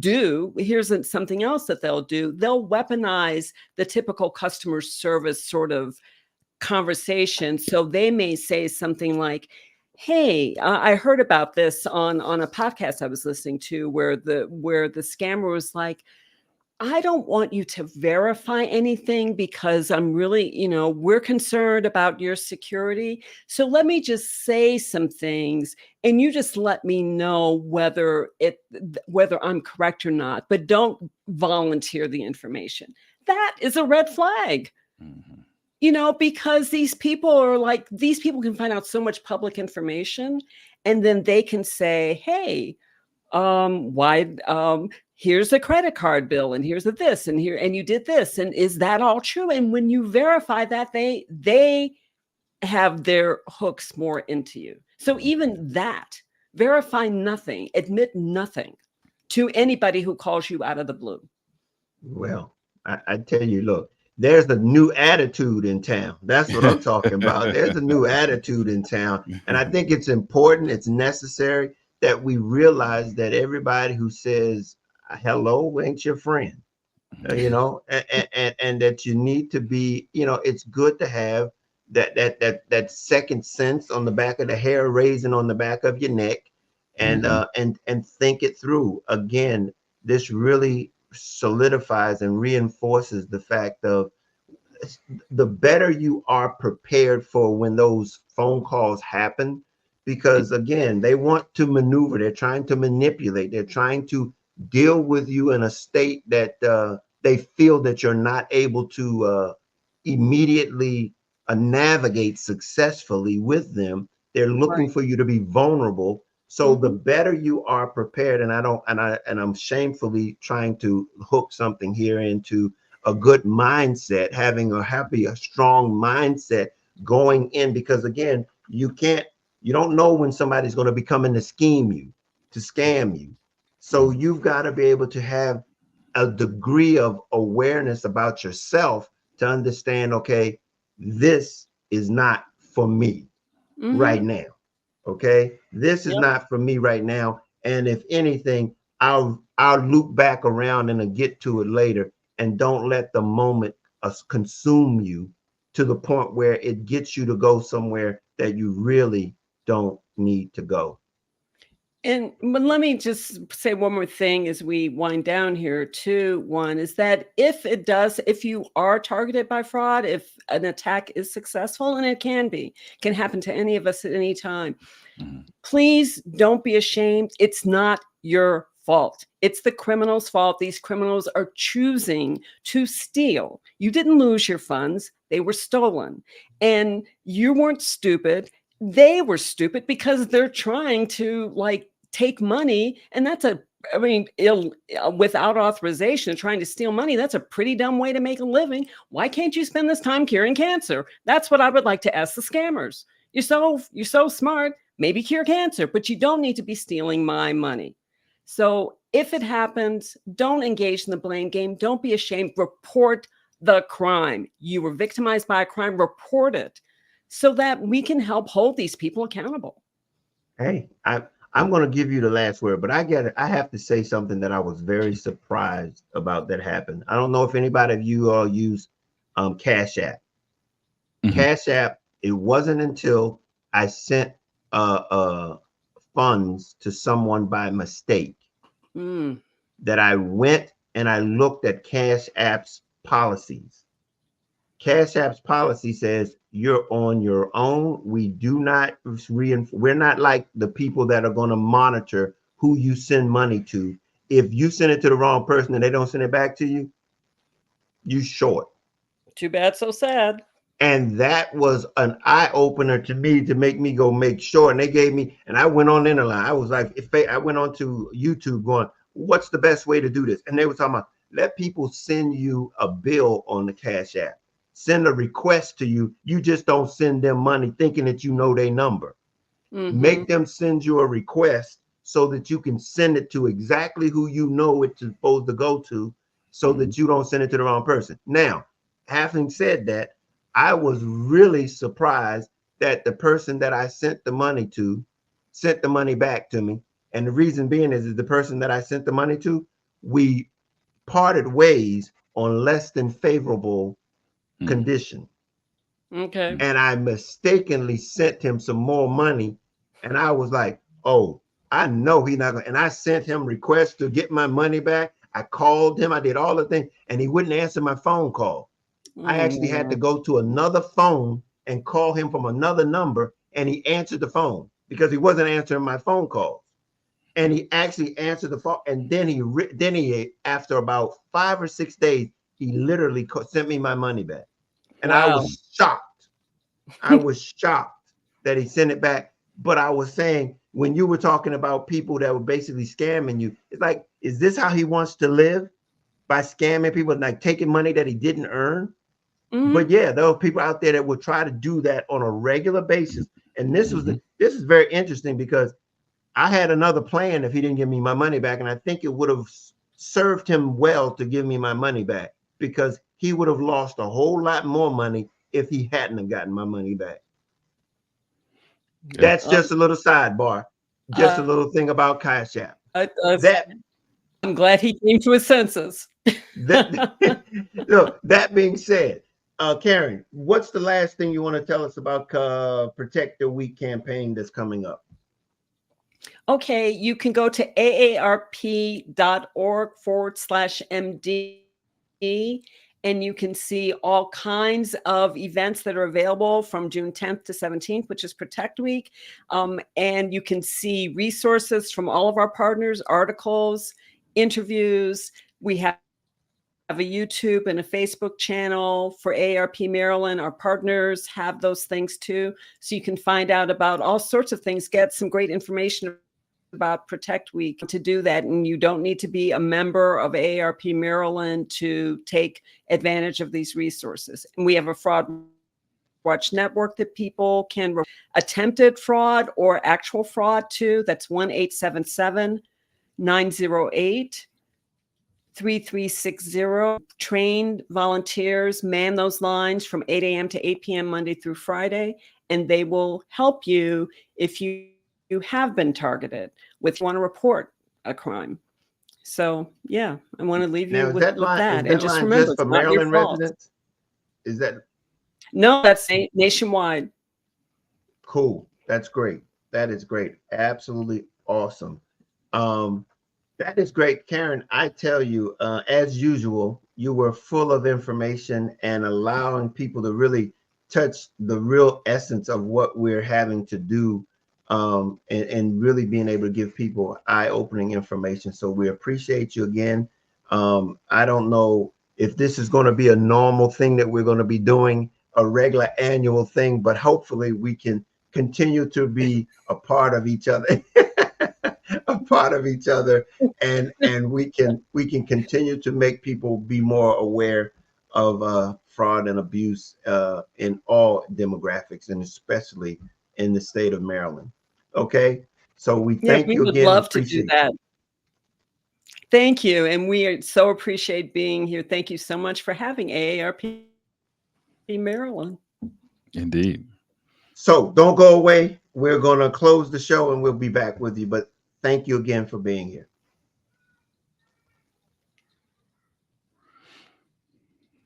Here's something else that they'll do. They'll weaponize the typical customer service sort of conversation. So they may say something like, hey, I heard about this on a podcast I was listening to where the scammer was like, I don't want you to verify anything because I'm really, we're concerned about your security. So let me just say some things and you just let me know whether I'm correct or not, but don't volunteer the information. That is a red flag. Mm-hmm. Because these people can find out so much public information and then they can say, hey, here's the credit card bill and here's this and here, and you did this. And is that all true? And when you verify that, they have their hooks more into you. So even that, verify nothing, admit nothing. to anybody who calls you out of the blue. Well, I tell you, look, there's a new attitude in town. That's what I'm talking about. There's a new attitude in town. And I think it's important, it's necessary that we realize that everybody who says hello ain't your friend, you know, and that you need to be, you know, it's good to have that second sense on the back of the hair raising on the back of your neck, and and think it through. Again, this really solidifies and reinforces the fact of the better you are prepared for when those phone calls happen, because again, they want to maneuver, they're trying to manipulate, they're trying to deal with you in a state that they feel that you're not able to immediately navigate successfully with them. They're looking for you to be vulnerable. So the better you are prepared, and I'm shamefully trying to hook something here into a good mindset, having a strong mindset going in, because again, you don't know when somebody's going to be coming to scheme you, to scam you. So you've got to be able to have a degree of awareness about yourself to understand, okay, this is not for me right now. Okay, this is not for me right now. And if anything, I'll loop back around and I'll get to it later. And don't let the moment consume you to the point where it gets you to go somewhere that you really don't need to go. But let me just say one more thing as we wind down here too. One is that if you are targeted by fraud, if an attack is successful, and it can happen to any of us at any time, please don't be ashamed. It's not your fault. It's the criminal's fault. These criminals are choosing to steal. You didn't lose your funds. They were stolen. And you weren't stupid. They were stupid because they're trying to take money. And that's without authorization, trying to steal money. That's a pretty dumb way to make a living. Why can't you spend this time curing cancer? That's what I would like to ask the scammers. You're so smart. Maybe cure cancer, but you don't need to be stealing my money. So if it happens, don't engage in the blame game. Don't be ashamed. Report the crime. You were victimized by a crime. Report it so that we can help hold these people accountable. Hey, I'm going to give you the last word, but I have to say something that I was very surprised about that happened. I don't know if anybody of you all use Cash App. Cash App, it wasn't until I sent funds to someone by mistake that I went and I looked at Cash App's policies. Cash App's policy says you're on your own. We do not we're not like the people that are going to monitor who you send money to. If you send it to the wrong person and they don't send it back to you, you short. Too bad, so sad. And that was an eye opener to me, to make me go make sure. And they gave me, and I went on Interline. I was like, I went on to YouTube going, what's the best way to do this? And they were talking about, let people send you a bill on the Cash App. Send a request to you. You just don't send them money thinking that you know their number. Make them send you a request so that you can send it to exactly who you know it's supposed to go to, so that you don't send it to the wrong person. Now, having said that, I was really surprised that the person that I sent the money to sent the money back to me. And the reason being is the person that I sent the money to, we parted ways on less than favorable condition. Okay. And I mistakenly sent him some more money. And I was like, oh, I know he's not gonna, and I sent him requests to get my money back. I called him, I did all the things, and he wouldn't answer my phone call. I actually had to go to another phone and call him from another number, and he answered the phone because he wasn't answering my phone calls. And he actually answered the phone, and then he after about 5 or 6 days, he literally sent me my money back. And I was shocked. I was shocked that he sent it back. But I was saying, when you were talking about people that were basically scamming you, it's like, is this how he wants to live? By scamming people, like taking money that he didn't earn? But yeah, there are people out there that will try to do that on a regular basis. And this is very interesting, because I had another plan if he didn't give me my money back, and I think it would have served him well to give me my money back, because he would have lost a whole lot more money if he hadn't have gotten my money back. Yeah. That's just a little sidebar, just a little thing about Cash App. That I'm glad he came to his senses. Look, that being said, Karen, what's the last thing you want to tell us about Protect the Week campaign that's coming up? Okay, you can go to aarp.org/MD, and you can see all kinds of events that are available from June 10th to 17th, which is Protect Week. And you can see resources from all of our partners, articles, interviews. We have a YouTube and a Facebook channel for AARP Maryland. Our partners have those things too. So you can find out about all sorts of things, get some great information about Protect Week to do that. And you don't need to be a member of AARP Maryland to take advantage of these resources. And we have a Fraud Watch network that people can attempted fraud or actual fraud to. That's 1-877-908-3360. Trained volunteers man those lines from 8 a.m. to 8 p.m. Monday through Friday, and they will help you if you have been targeted with want to report a crime. So yeah, I want to leave you with that. And just remember, just for Maryland residents? Is that? No, that's nationwide. Cool. That's great. That is great. Absolutely awesome. That is great, Karen. I tell you, as usual, you were full of information and allowing people to really touch the real essence of what we're having to do, and really being able to give people eye-opening information. So we appreciate you again. I don't know if this is going to be a normal thing that we're going to be doing, a regular annual thing, but hopefully we can continue to be a part of each other. A part of each other, and we can continue to make people be more aware of fraud and abuse in all demographics, and especially in the state of Maryland. Okay, so we thank you again. We would love to do that. Thank you, and we so appreciate being here. Thank you so much for having AARP Maryland. Indeed. So don't go away. We're going to close the show and we'll be back with you, but thank you again for being here.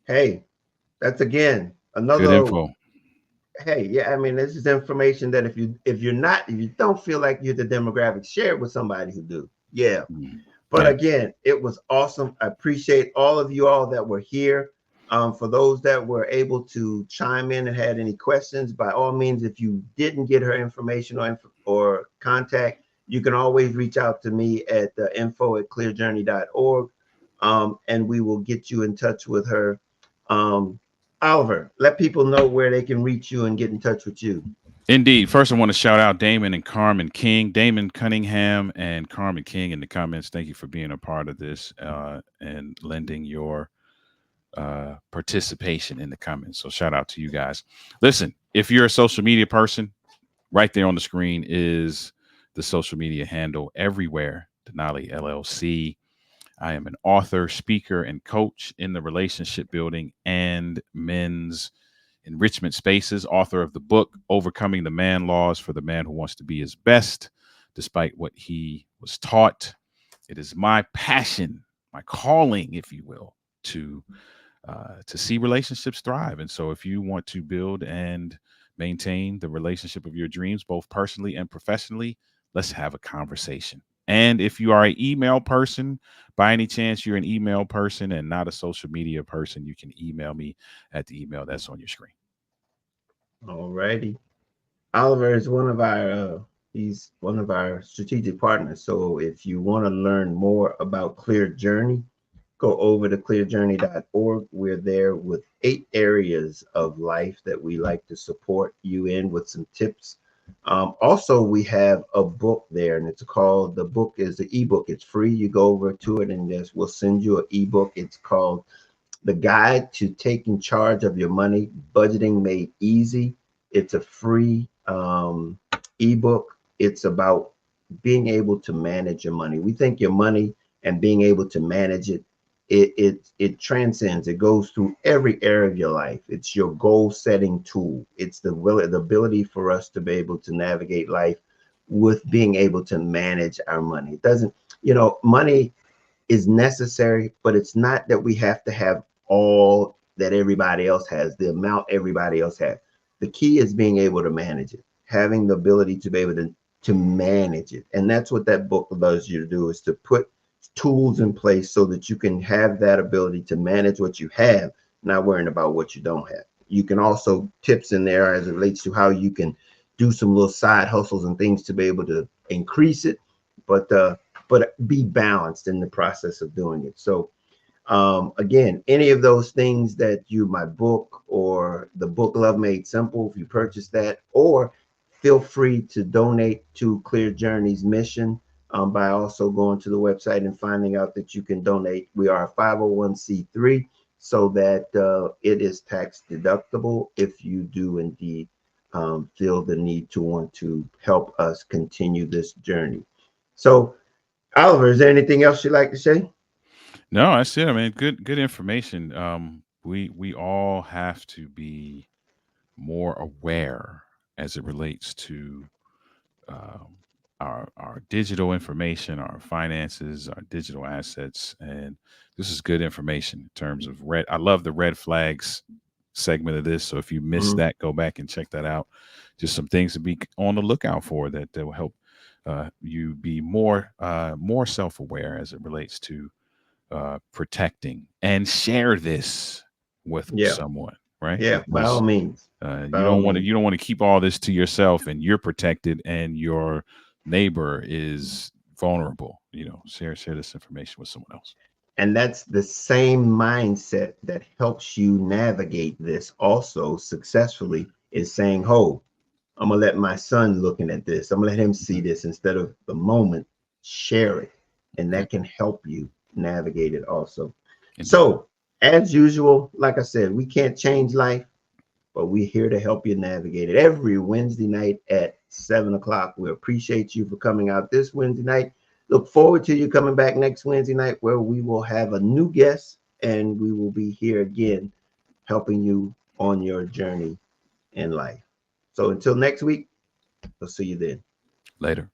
Hey, that's again another good info. Hey, yeah, I mean, this is information that if you don't feel like you're the demographic, share it with somebody who do. Yeah. But again, it was awesome. I appreciate all of you all that were here. For those that were able to chime in and had any questions, by all means, if you didn't get her information or contact, you can always reach out to me at info@clearjourney.org, and we will get you in touch with her. Oliver, let people know where they can reach you and get in touch with you. Indeed. First, I want to shout out Damon and Carmen King, Damon Cunningham and Carmen King in the comments. Thank you for being a part of this and lending your participation in the comments. So shout out to you guys. Listen, if you're a social media person, right there on the screen is the social media handle everywhere, Denali LLC. I am an author, speaker, and coach in the relationship building and men's enrichment spaces, author of the book, Overcoming the Man Laws for the Man Who Wants to Be His Best, despite what he was taught. It is my passion, my calling, if you will, to see relationships thrive. And so if you want to build and maintain the relationship of your dreams, both personally and professionally, let's have a conversation. And if you are an email person, by any chance you're an email person and not a social media person, you can email me at the email that's on your screen. All righty. Oliver is one of our he's one of our strategic partners. So if you want to learn more about Clear Journey, go over to clearjourney.org. We're there with 8 areas of life that we like to support you in with some tips. Also, we have a book there, and it's called, the book is the ebook. It's free. You go over to it and we'll send you an ebook. It's called The Guide to Taking Charge of Your Money, Budgeting Made Easy. It's a free ebook. It's about being able to manage your money. We think your money and being able to manage it, it transcends. It goes through every area of your life. It's your goal setting tool. It's the ability for us to be able to navigate life with being able to manage our money. It doesn't, money is necessary, but it's not that we have to have all that everybody else has, the amount everybody else has. The key is being able to manage it, having the ability to be able to manage it. And that's what that book allows you to do, is to put tools in place so that you can have that ability to manage what you have, not worrying about what you don't have. You can also tips in there as it relates to how you can do some little side hustles and things to be able to increase it, but be balanced in the process of doing it. So again, any of those things that my book or the book Love Made Simple, if you purchase that, or feel free to donate to Clear Journey's mission by also going to the website and finding out that you can donate. We are a 501c3, so that it is tax deductible if you do indeed feel the need to want to help us continue this journey. So Oliver, is there anything else you'd like to say? No, that's it. I mean, good information. We all have to be more aware as it relates to um, our digital information, our finances, our digital assets, and this is good information in terms of red. I love the red flags segment of this. So if you missed that, go back and check that out. Just some things to be on the lookout for that will help you be more self aware as it relates to protecting, and share this with Yeah. someone, right? Yeah, by all Because means. you don't want to keep all this to yourself, and you're protected, and your neighbor is vulnerable. Share this information with someone else. And that's the same mindset that helps you navigate this also successfully, is saying, "Oh, I'm gonna let my son looking at this. I'm gonna let him see this instead of the moment. Share it." And that can help you navigate it also. Indeed. So, as usual, like I said, we can't change life, but we're here to help you navigate it every Wednesday night at 7 o'clock. We appreciate you for coming out this Wednesday night. Look forward to you coming back next Wednesday night, where we will have a new guest and we will be here again helping you on your journey in life. So until next week, we'll see you then. Later.